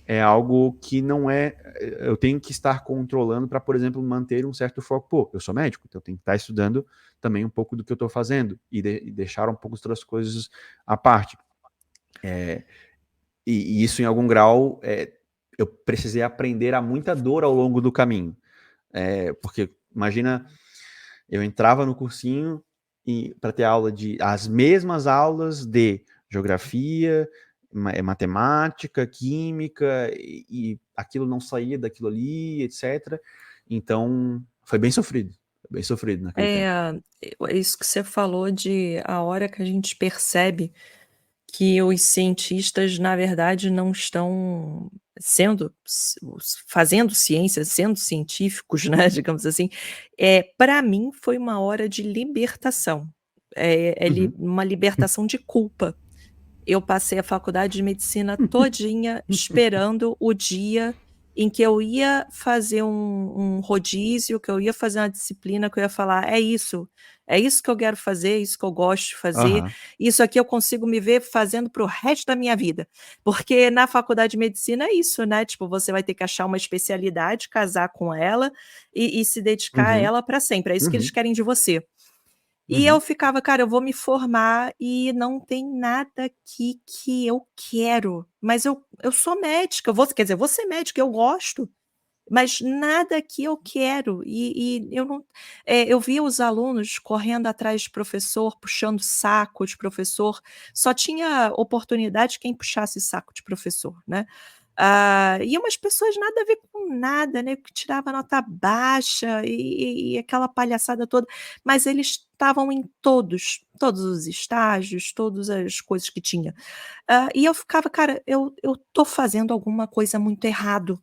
é algo que não eu tenho que estar controlando para, por exemplo, manter um certo foco. Pô, eu sou médico, então eu tenho que estar estudando também um pouco do que eu estou fazendo e deixar um pouco outras coisas à parte. E isso, em algum grau, eu precisei aprender a muita dor ao longo do caminho. Porque, imagina, eu entrava no cursinho para ter as mesmas aulas de geografia, matemática, química, e aquilo não saía daquilo ali, etc. Então, foi bem sofrido naquele tempo. É isso que você falou de a hora que a gente percebe que os cientistas, na verdade, não estão fazendo ciência, sendo científicos, né, digamos assim, para mim foi uma hora de libertação, uma libertação de culpa. Eu passei a faculdade de medicina todinha esperando o dia em que eu ia fazer um rodízio, que eu ia fazer uma disciplina, que eu ia falar: é isso que eu quero fazer, é isso que eu gosto de fazer, isso aqui eu consigo me ver fazendo para o resto da minha vida. Porque na faculdade de medicina é isso, né, tipo, você vai ter que achar uma especialidade, casar com ela e se dedicar a ela para sempre, é isso que eles querem de você. E eu ficava: "Cara, eu vou me formar e não tem nada aqui que eu quero, mas eu sou médica, quer dizer, vou ser médica, eu gosto, mas nada aqui eu quero", e eu não eu via os alunos correndo atrás de professor, puxando saco de professor, só tinha oportunidade quem puxasse saco de professor, né. E umas pessoas nada a ver com nada, né, que tirava nota baixa e aquela palhaçada toda, mas eles estavam em todos os estágios, todas as coisas que tinha. E eu ficava: "Cara, eu tô fazendo alguma coisa muito errado.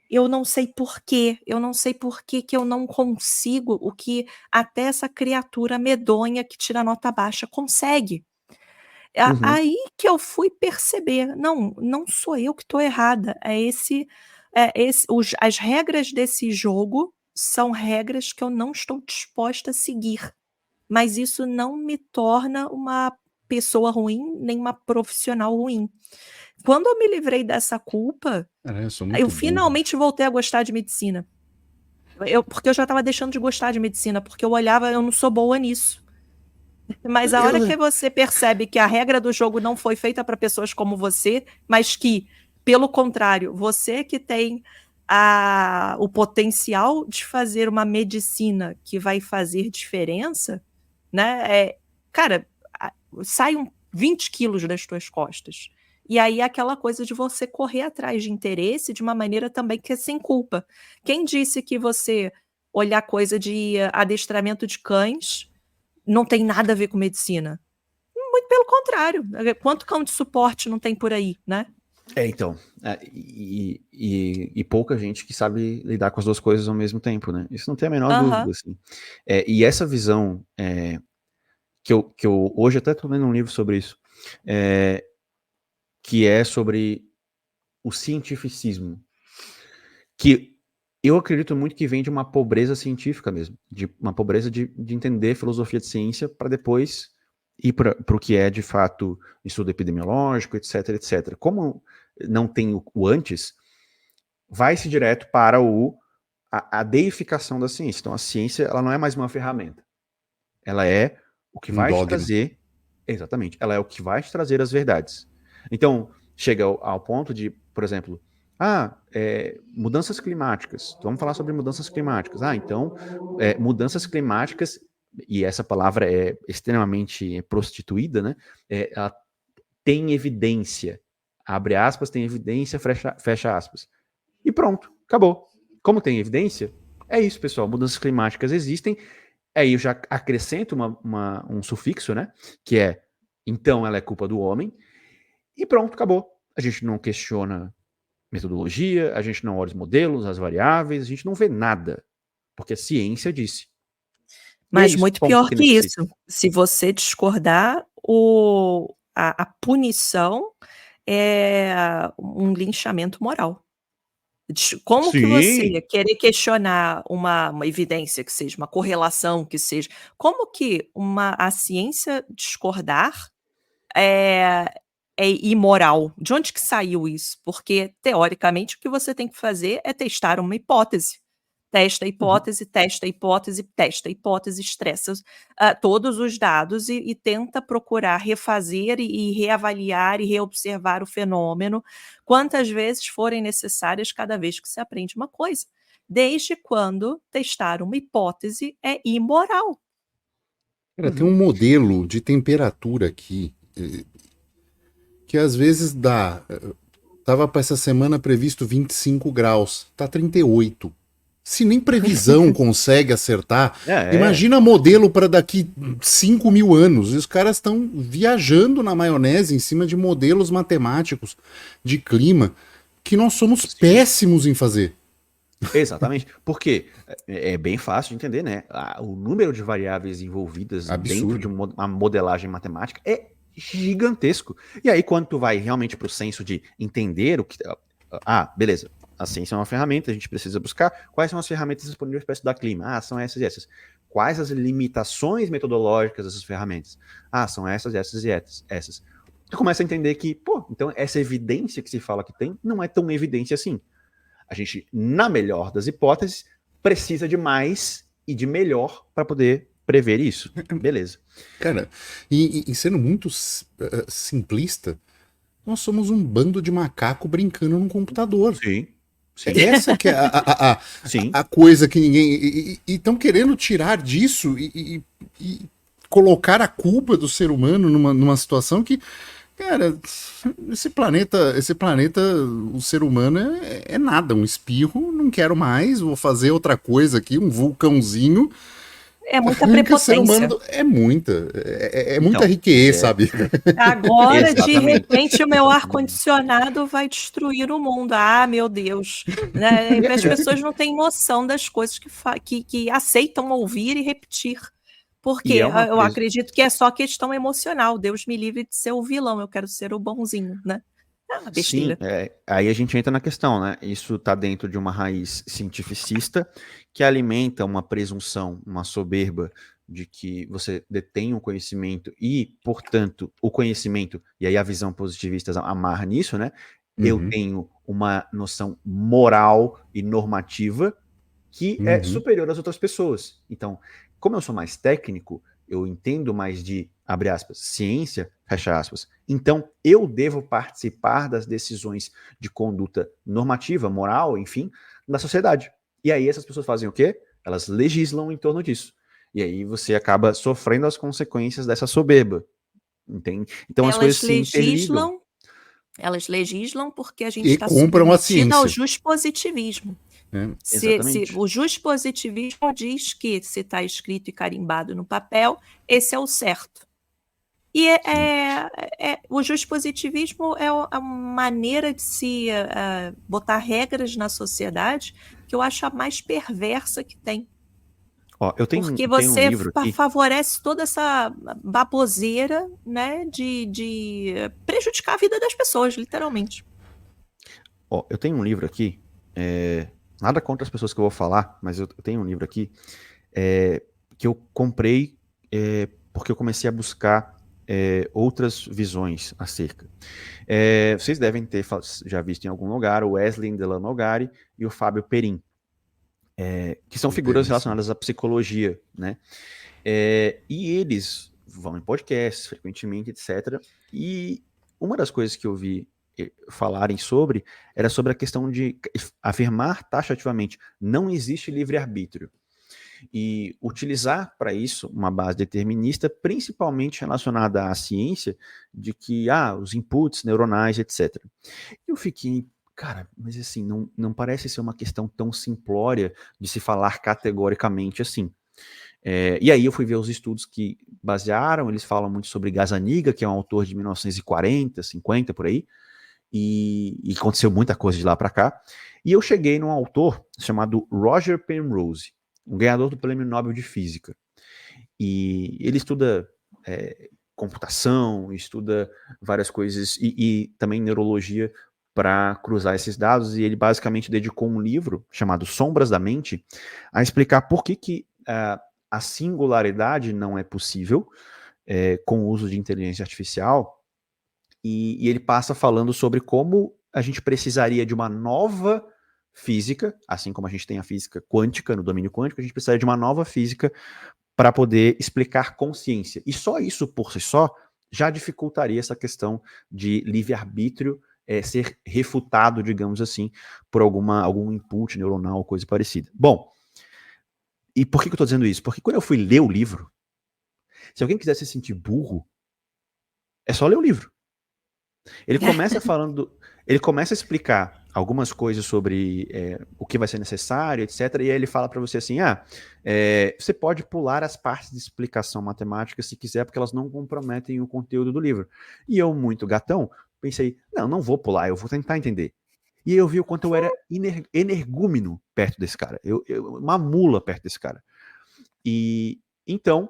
Eu não sei por quê, eu não sei por que que eu não consigo o que até essa criatura medonha que tira nota baixa consegue". Aí que eu fui perceber: não sou eu que estou errada, as regras desse jogo são regras que eu não estou disposta a seguir, mas isso não me torna uma pessoa ruim, nem uma profissional ruim. Quando eu me livrei dessa culpa, Cara, eu sou eu muito burro. finalmente voltei a gostar de medicina. Porque eu já estava deixando de gostar de medicina, porque eu olhava: "Eu não sou boa nisso". Mas a hora que você percebe que a regra do jogo não foi feita para pessoas como você, mas que, pelo contrário, você que tem o potencial de fazer uma medicina que vai fazer diferença, né, cara, sai 20 quilos das tuas costas. E aí é aquela coisa de você correr atrás de interesse de uma maneira também que é sem culpa. Quem disse que você olhar coisa de adestramento de cães não tem nada a ver com medicina? Muito pelo contrário, quanto cão de suporte não tem por aí, né? Então, e pouca gente que sabe lidar com as duas coisas ao mesmo tempo, né? Isso não tem a menor Aham. dúvida, assim. E essa visão que eu hoje até estou lendo um livro sobre isso, que é sobre o cientificismo, que eu acredito muito que vem de uma pobreza científica mesmo, de uma pobreza de entender filosofia de ciência para depois ir para o que é de fato estudo epidemiológico, etc, etc. Como não tem o antes, vai-se direto para a deificação da ciência. Então a ciência ela não é mais uma ferramenta, ela é o que Um vai te dogma. trazer, exatamente, ela é o que vai te trazer as verdades. Então chega ao ponto de, por exemplo, mudanças climáticas. Vamos falar sobre mudanças climáticas. Então, mudanças climáticas, e essa palavra é extremamente prostituída, né? Ela tem evidência. Abre aspas, tem evidência, fecha aspas. E pronto, acabou. Como tem evidência, é isso, pessoal. Mudanças climáticas existem. Aí eu já acrescento um sufixo, né? Que então ela é culpa do homem. E pronto, acabou. A gente não questiona metodologia, a gente não olha os modelos, as variáveis, a gente não vê nada, porque a ciência disse. Mas isso, muito ponto pior que que necessita. isso, se você discordar, a punição é um linchamento moral. Como que você Sim. querer questionar uma evidência que seja, uma correlação que seja, como que a ciência discordar é imoral? De onde que saiu isso? Porque, teoricamente, o que você tem que fazer é testar uma hipótese. Testa a hipótese, testa a hipótese, testa a hipótese, estressa todos os dados e tenta procurar refazer e reavaliar e reobservar o fenômeno quantas vezes forem necessárias cada vez que se aprende uma coisa. Desde quando testar uma hipótese é imoral? Cara, tem um modelo de temperatura aqui que às vezes dá. Tava para essa semana previsto 25 graus, tá 38. Se nem previsão consegue acertar, imagina modelo para daqui 5.000 anos. E os caras estão viajando na maionese em cima de modelos matemáticos de clima que nós somos péssimos em fazer. Exatamente, porque é bem fácil de entender, né? O número de variáveis envolvidas dentro de uma modelagem matemática é gigantesco. E aí, quando tu vai realmente para o senso de entender o que... beleza, a ciência é uma ferramenta, a gente precisa buscar quais são as ferramentas disponíveis para estudar clima. São essas e essas. Quais as limitações metodológicas dessas ferramentas? São essas, essas e essas. Tu começa a entender que, então essa evidência que se fala que tem não é tão evidente assim. A gente, na melhor das hipóteses, precisa de mais e de melhor para poder prever isso. Beleza. Cara, e sendo muito simplista, nós somos um bando de macaco brincando num computador. Sim. Essa que é a coisa que ninguém... E estão querendo tirar disso e colocar a culpa do ser humano numa situação que... Cara, esse planeta, o ser humano é nada, um espirro, não quero mais, vou fazer outra coisa aqui, um vulcãozinho. É muita prepotência. Ser humano é muita riqueza, sabe? Agora, de repente, o meu ar-condicionado vai destruir o mundo. Meu Deus. Né? As pessoas não têm noção das coisas que aceitam ouvir e repetir. Porque eu acredito que é só questão emocional. Deus me livre de ser o vilão, eu quero ser o bonzinho, né? É uma besteira. Sim, aí a gente entra na questão, né? Isso está dentro de uma raiz cientificista que alimenta uma presunção, uma soberba de que você detém um conhecimento e, portanto, o conhecimento, e aí a visão positivista amarra nisso, né? Eu tenho uma noção moral e normativa que é superior às outras pessoas. Então, como eu sou mais técnico, eu entendo mais de, abre aspas, ciência, fecha aspas. Então, eu devo participar das decisões de conduta normativa, moral, enfim, da sociedade. E aí essas pessoas fazem o quê? Elas legislam em torno disso. E aí você acaba sofrendo as consequências dessa soberba. Entende? Então as coisas se interligam. Elas legislam porque a gente está submetido ao juspositivismo. Se o juspositivismo diz que se está escrito e carimbado no papel, esse é o certo. E o juspositivismo é a maneira de se botar regras na sociedade que eu acho a mais perversa que tem. Porque você favorece toda essa baboseira, né, de prejudicar a vida das pessoas, literalmente. Eu tenho um livro aqui, nada contra as pessoas que eu vou falar, mas eu tenho um livro aqui que eu comprei porque eu comecei a buscar outras visões acerca. Vocês devem ter já visto em algum lugar o Wesley Delanogari e o Fábio Perin, que são figuras relacionadas à psicologia, né? E eles vão em podcasts frequentemente, etc. E uma das coisas que eu vi falarem sobre era sobre a questão de afirmar taxativamente não existe livre-arbítrio e utilizar para isso uma base determinista, principalmente relacionada à ciência, de que os inputs neuronais, etc. Eu fiquei, cara, mas assim, não parece ser uma questão tão simplória de se falar categoricamente assim. E aí eu fui ver os estudos que basearam, eles falam muito sobre Gazzaniga, que é um autor de 1940, 50, por aí, e aconteceu muita coisa de lá para cá. E eu cheguei num autor chamado Roger Penrose, um ganhador do Prêmio Nobel de Física. E ele estuda computação, estuda várias coisas e também neurologia para cruzar esses dados, e ele basicamente dedicou um livro chamado Sombras da Mente a explicar por que a singularidade não é possível com o uso de inteligência artificial, e ele passa falando sobre como a gente precisaria de uma nova física, assim como a gente tem a física quântica, no domínio quântico, a gente precisaria de uma nova física para poder explicar consciência. E só isso por si só já dificultaria essa questão de livre-arbítrio ser refutado, digamos assim, por algum input neuronal ou coisa parecida. Bom, e por que eu estou dizendo isso? Porque quando eu fui ler o livro, se alguém quiser se sentir burro, é só ler o livro. Ele começa a explicar algumas coisas sobre o que vai ser necessário, etc. E aí ele fala para você assim, você pode pular as partes de explicação matemática se quiser, porque elas não comprometem o conteúdo do livro. E eu, muito gatão, pensei, não vou pular, eu vou tentar entender. E aí eu vi o quanto eu era energúmeno perto desse cara, uma mula perto desse cara. E então,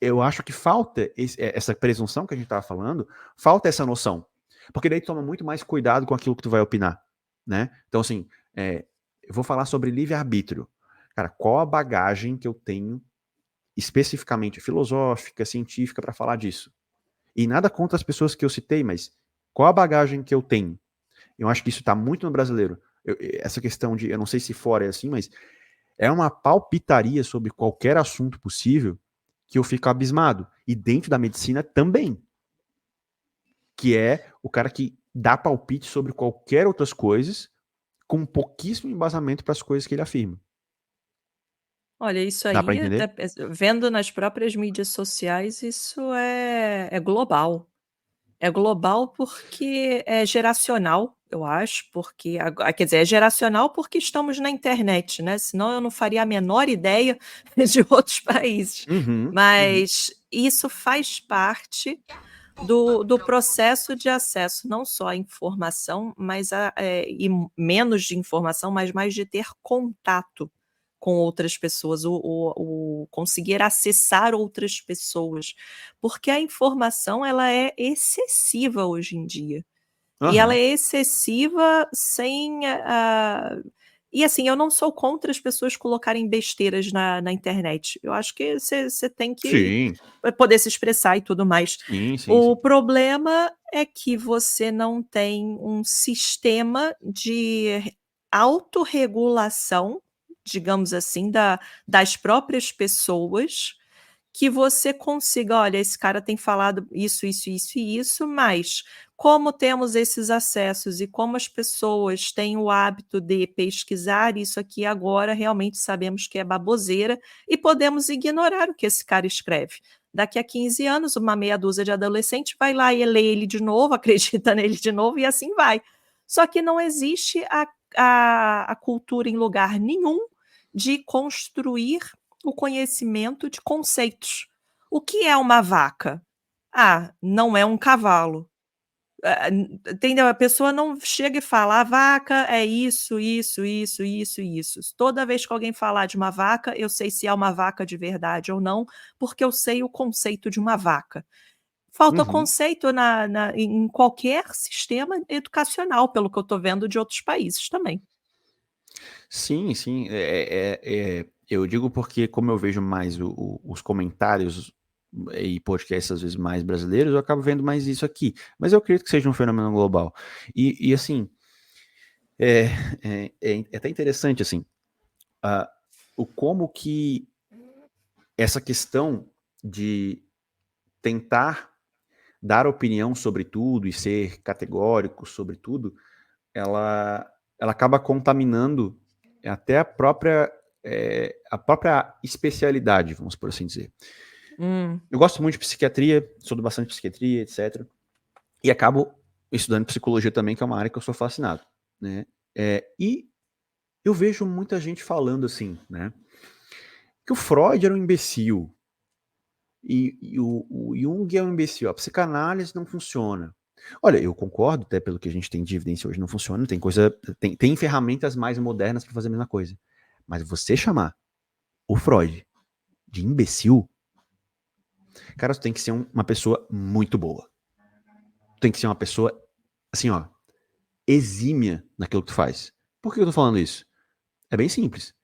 eu acho que falta essa presunção que a gente estava falando, falta essa noção. Porque daí tu toma muito mais cuidado com aquilo que tu vai opinar, né? Então, assim, eu vou falar sobre livre-arbítrio. Cara, qual a bagagem que eu tenho, especificamente filosófica, científica, para falar disso? E nada contra as pessoas que eu citei, mas qual a bagagem que eu tenho? Eu acho que isso está muito no brasileiro. Essa questão de, eu não sei se fora é assim, mas é uma palpitaria sobre qualquer assunto possível que eu fico abismado. E dentro da medicina também. Que é o cara que dá palpite sobre qualquer outras coisas com pouquíssimo embasamento para as coisas que ele afirma. Olha, isso Dá para aí, entender? vendo nas próprias mídias sociais, isso é global. É global porque é geracional, eu acho, porque quer dizer, é geracional porque estamos na internet, né? Senão eu não faria a menor ideia de outros países. Uhum. Mas isso faz parte do processo de acesso, não só à informação, mas e menos de informação, mas mais de ter contato com outras pessoas, o conseguir acessar outras pessoas, porque a informação ela é excessiva hoje em dia. E ela Aham. é excessiva sem e assim, eu não sou contra as pessoas colocarem besteiras na internet. Eu acho que você tem que Sim, poder se expressar e tudo mais. sim, sim, O sim. problema é que você não tem um sistema de autorregulação, digamos assim, das próprias pessoas, que você consiga, olha, esse cara tem falado isso, isso, isso e isso, mas como temos esses acessos e como as pessoas têm o hábito de pesquisar isso aqui agora, realmente sabemos que é baboseira e podemos ignorar o que esse cara escreve. Daqui a 15 anos, uma meia dúzia de adolescente vai lá e lê ele de novo, acredita nele de novo e assim vai. Só que não existe a cultura em lugar nenhum de construir o conhecimento de conceitos. O que é uma vaca? Não é um cavalo. Entendeu? A pessoa não chega e fala, a vaca é isso, isso, isso, isso, isso. Toda vez que alguém falar de uma vaca, eu sei se é uma vaca de verdade ou não, porque eu sei o conceito de uma vaca. Falta Uhum. conceito em qualquer sistema educacional, pelo que eu estou vendo de outros países também. Sim, sim. Eu digo porque, como eu vejo mais os comentários e podcasts, às vezes, mais brasileiros, eu acabo vendo mais isso aqui. Mas eu acredito que seja um fenômeno global. E assim, é, é até interessante, assim, o como que essa questão de tentar dar opinião sobre tudo e ser categórico sobre tudo, ela acaba contaminando até a própria especialidade, vamos por assim dizer. Eu gosto muito de psiquiatria, estudo bastante psiquiatria, etc. E acabo estudando psicologia também, que é uma área que eu sou fascinado, né? E eu vejo muita gente falando assim, né? Que o Freud era um imbecil, e o Jung é um imbecil, a psicanálise não funciona. Olha, eu concordo, até pelo que a gente tem de evidência hoje não funciona, tem ferramentas mais modernas para fazer a mesma coisa. Mas você chamar o Freud de imbecil, cara, você tem que ser uma pessoa muito boa. Tem que ser uma pessoa, assim, ó, exímia naquilo que tu faz. Por que eu tô falando isso? É bem simples.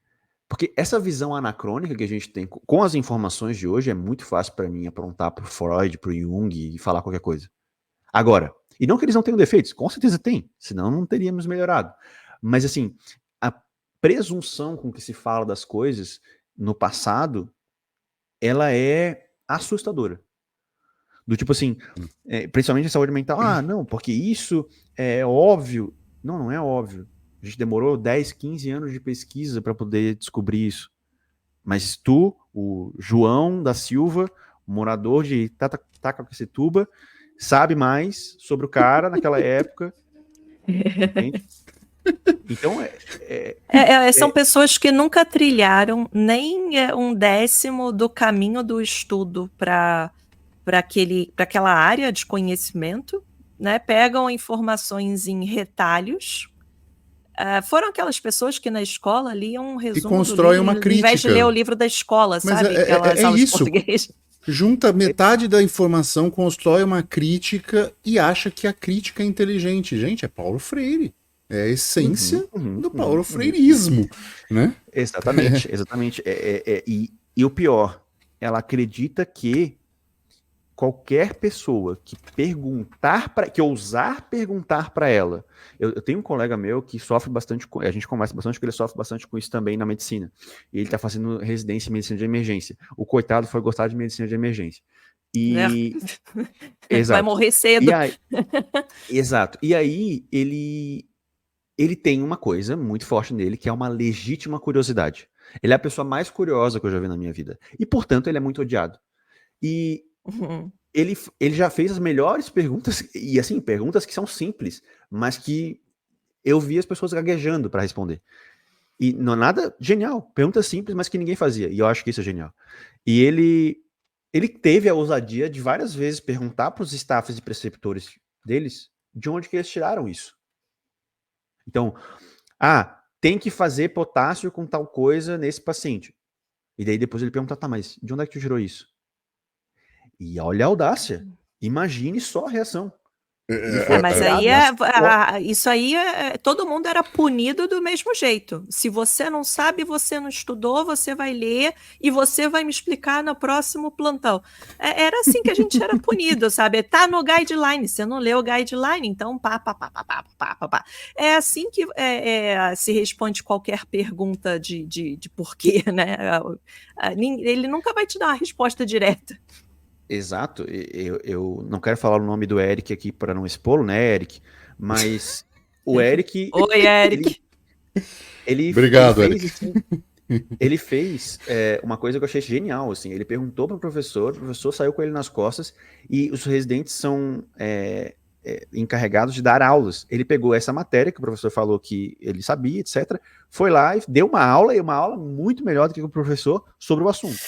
Porque essa visão anacrônica que a gente tem com as informações de hoje é muito fácil para mim aprontar pro Freud, pro Jung e falar qualquer coisa. Agora, e não que eles não tenham defeitos, com certeza tem, senão não teríamos melhorado. Mas assim, a presunção com que se fala das coisas no passado, ela é assustadora. Do tipo assim, principalmente em saúde mental, não, porque isso é óbvio. Não, não é óbvio. A gente demorou 10, 15 anos de pesquisa para poder descobrir isso. Mas tu, o João da Silva, morador de Taquacecetuba, sabe mais sobre o cara naquela época. Entende? Então, são pessoas que nunca trilharam nem um décimo do caminho do estudo para aquela área de conhecimento, né? Pegam informações em retalhos. Foram aquelas pessoas que na escola liam um resumo constrói do livro, uma crítica. em vez de ler o livro da escola, Mas sabe? é isso. Português. Junta metade da informação, constrói uma crítica e acha que a crítica é inteligente. Gente, é Paulo Freire. É a essência do Paulo Freirismo, né? Exatamente, exatamente. E o pior, ela acredita que qualquer pessoa que ousar perguntar para ela. Eu tenho um colega meu que sofre bastante, a gente conversa bastante, porque ele sofre bastante com isso também na medicina. E ele está fazendo residência em medicina de emergência. O coitado foi gostar de medicina de emergência. E vai morrer cedo. Exato. E aí ele tem uma coisa muito forte nele, que é uma legítima curiosidade. Ele é a pessoa mais curiosa que eu já vi na minha vida. E, portanto, ele é muito odiado. E ele já fez as melhores perguntas, e assim, perguntas que são simples, mas que eu vi as pessoas gaguejando para responder. E não é nada genial. Perguntas simples, mas que ninguém fazia. E eu acho que isso é genial. E ele teve a ousadia de várias vezes perguntar para os staffs e preceptores deles de onde que eles tiraram isso. Então, tem que fazer potássio com tal coisa nesse paciente. E daí depois ele pergunta, tá, mas de onde é que tu tirou isso? E olha a audácia. Imagine só a reação. Mas aí isso aí todo mundo era punido do mesmo jeito. Se você não sabe, você não estudou, você vai ler e você vai me explicar no próximo plantão. Era assim que a gente era punido, sabe? Tá no guideline, você não leu o guideline, então pá. É assim que se responde qualquer pergunta de porquê, né? Ele nunca vai te dar uma resposta direta. Exato, eu não quero falar o nome do Eric aqui para não expô-lo, né, Eric? Mas o Eric... Oi, Eric! Obrigado, ele fez, Eric. assim, ele fez uma coisa que eu achei genial, assim, ele perguntou para o professor saiu com ele nas costas, e os residentes são encarregados de dar aulas. Ele pegou essa matéria que o professor falou que ele sabia, etc., foi lá e deu uma aula, e uma aula muito melhor do que o professor sobre o assunto.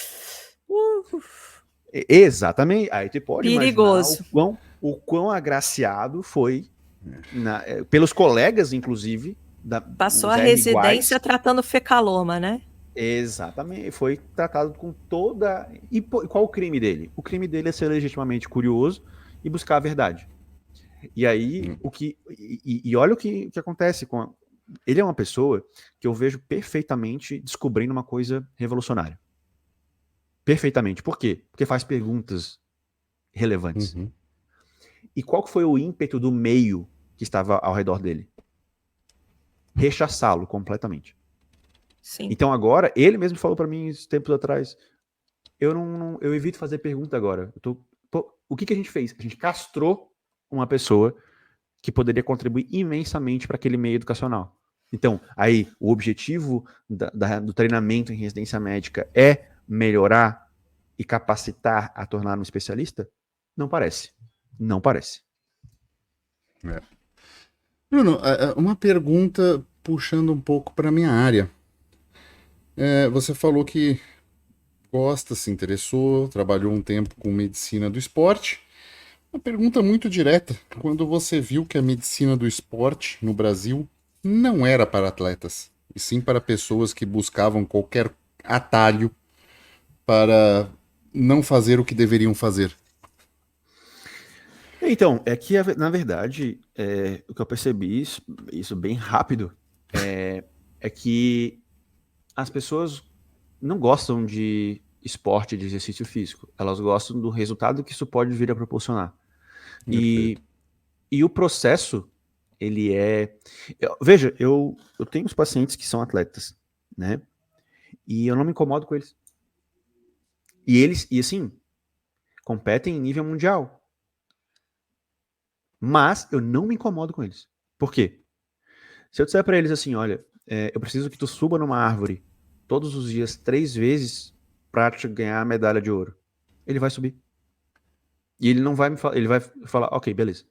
Exatamente. Aí tu pode perigoso. imaginar o quão agraciado foi pelos colegas, inclusive. Passou a residência tratando fecaloma, né? Exatamente. Foi tratado com toda... E qual o crime dele? O crime dele é ser legitimamente curioso e buscar a verdade. E aí, olha o que acontece com... Ele é uma pessoa que eu vejo perfeitamente descobrindo uma coisa revolucionária. Perfeitamente. Por quê? Porque faz perguntas relevantes. E qual que foi o ímpeto do meio que estava ao redor dele? Rechaçá-lo completamente. Sim. Então agora, ele mesmo falou para mim esses tempos atrás, eu evito fazer pergunta agora. O que a gente fez? A gente castrou uma pessoa que poderia contribuir imensamente para aquele meio educacional. Então, aí, o objetivo do treinamento em residência médica é melhorar e capacitar a tornar um especialista? Não parece. Não parece. Bruno, uma pergunta puxando um pouco para minha área. Você falou que gosta, se interessou, trabalhou um tempo com medicina do esporte, Uma pergunta muito direta. Quando você viu que a medicina do esporte no Brasil não era para atletas, e sim para pessoas que buscavam qualquer atalho para não fazer o que deveriam fazer? Então, é que, na verdade, o que eu percebi, isso bem rápido, é que as pessoas não gostam de esporte, de exercício físico. Elas gostam do resultado que isso pode vir a proporcionar. E, Perfeito. e o processo, ele é... veja, eu tenho os pacientes que são atletas, né? E eu não me incomodo com eles. E assim, competem em nível mundial. Mas eu não me incomodo com eles. Por quê? Se eu disser pra eles assim, olha, eu preciso que tu suba numa árvore todos os dias 3 vezes pra te ganhar a medalha de ouro. Ele vai subir. E ele não vai me falar, ele vai falar, ok, beleza.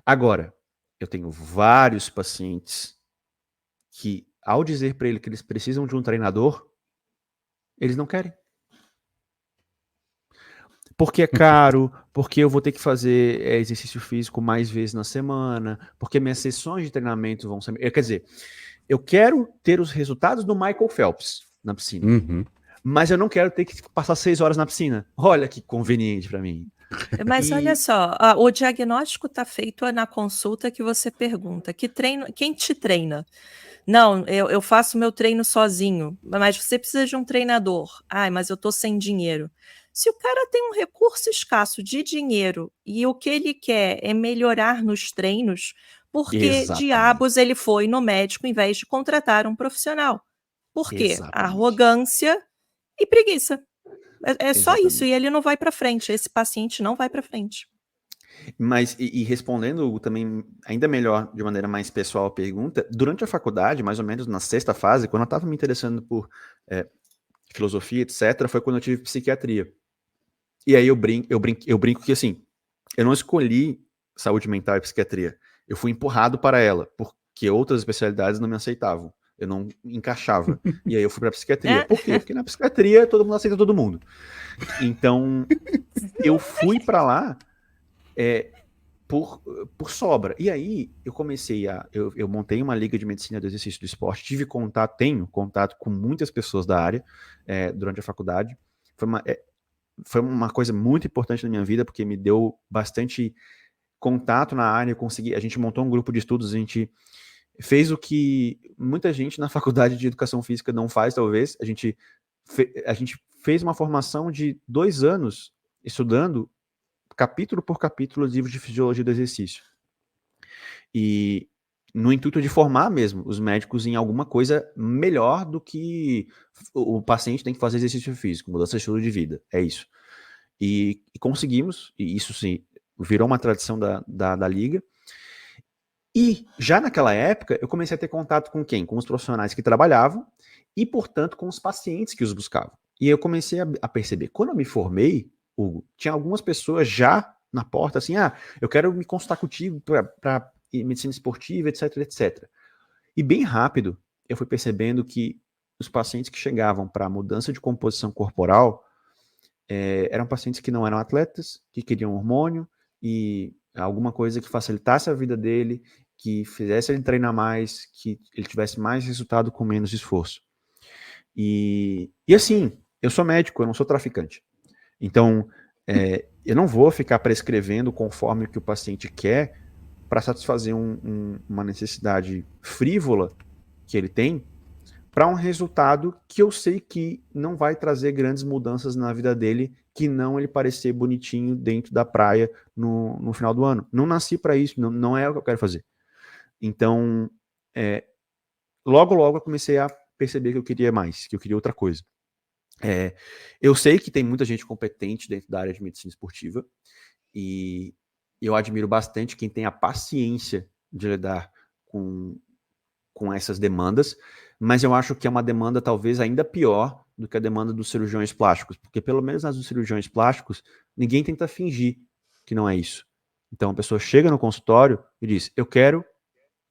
Agora, eu tenho vários pacientes que, ao dizer pra ele que eles precisam de um treinador, eles não querem. Porque é caro, porque eu vou ter que fazer exercício físico mais vezes na semana, porque minhas sessões de treinamento vão ser... Quer dizer, eu quero ter os resultados do Michael Phelps na piscina, Uhum. mas eu não quero ter que passar 6 horas na piscina. Olha que conveniente para mim. Mas olha E só, o diagnóstico está feito na consulta que você pergunta, quem te treina? Não, eu faço meu treino sozinho, mas você precisa de um treinador. Ai, mas eu estou sem dinheiro. Se o cara tem um recurso escasso de dinheiro e o que ele quer é melhorar nos treinos, por que exatamente, diabos ele foi no médico em vez de contratar um profissional? Por quê? exatamente, Arrogância e preguiça. É só isso, e exatamente. ele não vai para frente, esse paciente não vai para frente. Mas, e respondendo também ainda melhor, de maneira mais pessoal a pergunta, durante a faculdade, mais ou menos na sexta fase, quando eu estava me interessando por filosofia, etc., foi quando eu tive psiquiatria. E aí eu brinco que assim, eu não escolhi saúde mental e psiquiatria. Eu fui empurrado para ela, porque outras especialidades não me aceitavam. Eu não encaixava. E aí eu fui para psiquiatria. É? Por quê? Porque na psiquiatria todo mundo aceita todo mundo. Então, eu fui para lá é, por sobra. E aí eu comecei eu montei uma liga de medicina do exercício do esporte, tenho contato com muitas pessoas da área durante a faculdade. Foi uma, foi uma coisa muito importante na minha vida, porque me deu bastante contato na área, a gente montou um grupo de estudos, a gente fez o que muita gente na faculdade de educação física não faz, talvez, a gente fez uma formação de 2 anos estudando capítulo por capítulo livros de fisiologia do exercício. E no intuito de formar mesmo os médicos em alguma coisa melhor do que o paciente tem que fazer exercício físico, mudança de estilo de vida, é isso. E conseguimos, e isso sim, virou uma tradição da liga. E já naquela época, eu comecei a ter contato com quem? Com os profissionais que trabalhavam e, portanto, com os pacientes que os buscavam. E eu comecei a perceber, quando eu me formei, Hugo, tinha algumas pessoas já na porta, assim, eu quero me consultar contigo para medicina esportiva, etc, etc. E bem rápido, eu fui percebendo que os pacientes que chegavam para mudança de composição corporal eram pacientes que não eram atletas, que queriam hormônio e alguma coisa que facilitasse a vida dele, que fizesse ele treinar mais, que ele tivesse mais resultado com menos esforço. E assim, eu sou médico, eu não sou traficante. Então, eu não vou ficar prescrevendo conforme o que o paciente quer para satisfazer uma necessidade frívola que ele tem, para um resultado que eu sei que não vai trazer grandes mudanças na vida dele, que não ele parecer bonitinho dentro da praia no final do ano. Não nasci para isso, não é o que eu quero fazer. Então, logo eu comecei a perceber que eu queria mais, que eu queria outra coisa. Eu sei que tem muita gente competente dentro da área de medicina esportiva e eu admiro bastante quem tem a paciência de lidar com essas demandas, mas eu acho que é uma demanda talvez ainda pior do que a demanda dos cirurgiões plásticos, porque pelo menos nas dos cirurgiões plásticos, ninguém tenta fingir que não é isso. Então a pessoa chega no consultório e diz, eu quero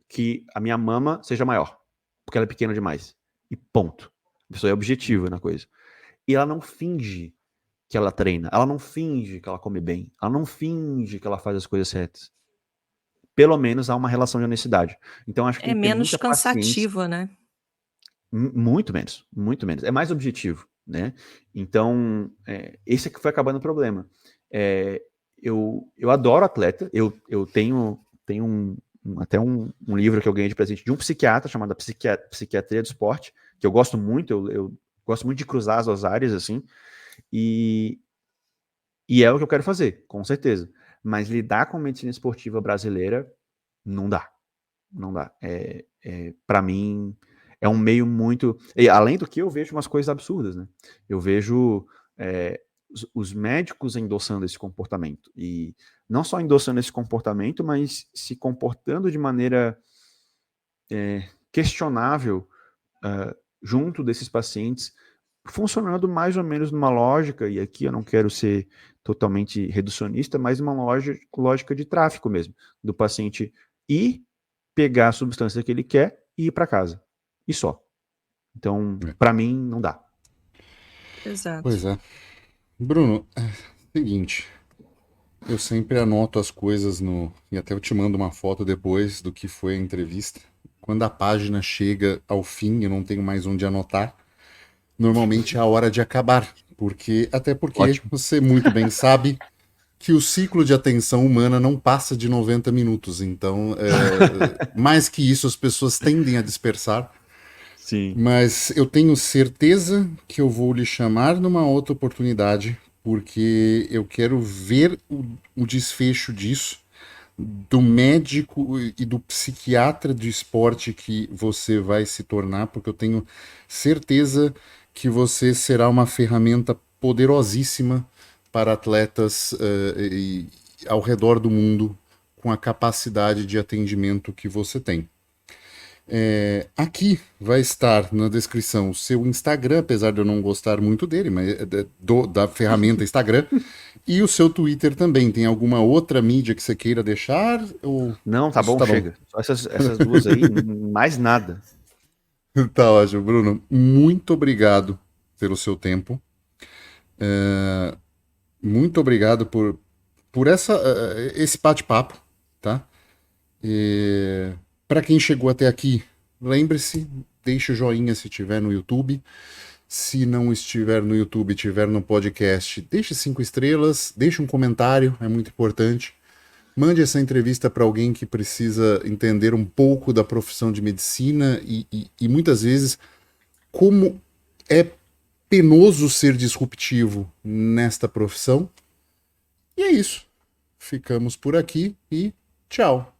que a minha mama seja maior, porque ela é pequena demais. E ponto. A pessoa é objetiva na coisa. E ela não finge. que ela treina. Ela não finge que ela come bem. Ela não finge que ela faz as coisas certas. Pelo menos há uma relação de honestidade. Então, acho que É tem que ter menos muita paciência. cansativo, né? Muito menos, muito menos. É mais objetivo, né? Então, esse que foi acabando o problema. Eu adoro atleta, eu tenho até um livro que eu ganhei de presente de um psiquiatra, chamado Psiquiatria do Esporte, que eu gosto muito, eu gosto muito de cruzar as duas áreas, assim, e é o que eu quero fazer, com certeza. Mas lidar com medicina esportiva brasileira, não dá. Não dá. Para mim, é um meio muito... E, além do que, eu vejo umas coisas absurdas, né? Eu vejo os médicos endossando esse comportamento. E não só endossando esse comportamento, mas se comportando de maneira questionável junto desses pacientes, funcionando mais ou menos numa lógica, e aqui eu não quero ser totalmente reducionista, mas uma lógica de tráfico mesmo, do paciente ir pegar a substância que ele quer e ir para casa. E só. Então, para mim, não dá. Exato. Pois é. Bruno, seguinte, eu sempre anoto as coisas e até eu te mando uma foto depois do que foi a entrevista. Quando a página chega ao fim, eu não tenho mais onde anotar. Normalmente é a hora de acabar, até porque Ótimo. você muito bem sabe que o ciclo de atenção humana não passa de 90 minutos. Então, mais que isso, as pessoas tendem a dispersar. Sim. Mas eu tenho certeza que eu vou lhe chamar numa outra oportunidade, porque eu quero ver o desfecho disso, do médico e do psiquiatra de esporte que você vai se tornar, porque eu tenho certeza que você será uma ferramenta poderosíssima para atletas ao redor do mundo com a capacidade de atendimento que você tem. Aqui vai estar na descrição o seu Instagram, apesar de eu não gostar muito dele, mas da ferramenta Instagram, e o seu Twitter também. Tem alguma outra mídia que você queira deixar? Não, tá bom, chega. Só essas duas aí, mais nada. Tá ótimo, Bruno. Muito obrigado pelo seu tempo. Muito obrigado por esse bate-papo, tá? Para quem chegou até aqui, lembre-se, deixe o joinha se estiver no YouTube. Se não estiver no YouTube, estiver no podcast, deixe 5 estrelas, deixe um comentário, é muito importante. Mande essa entrevista para alguém que precisa entender um pouco da profissão de medicina e muitas vezes como é penoso ser disruptivo nesta profissão. E é isso. Ficamos por aqui e tchau.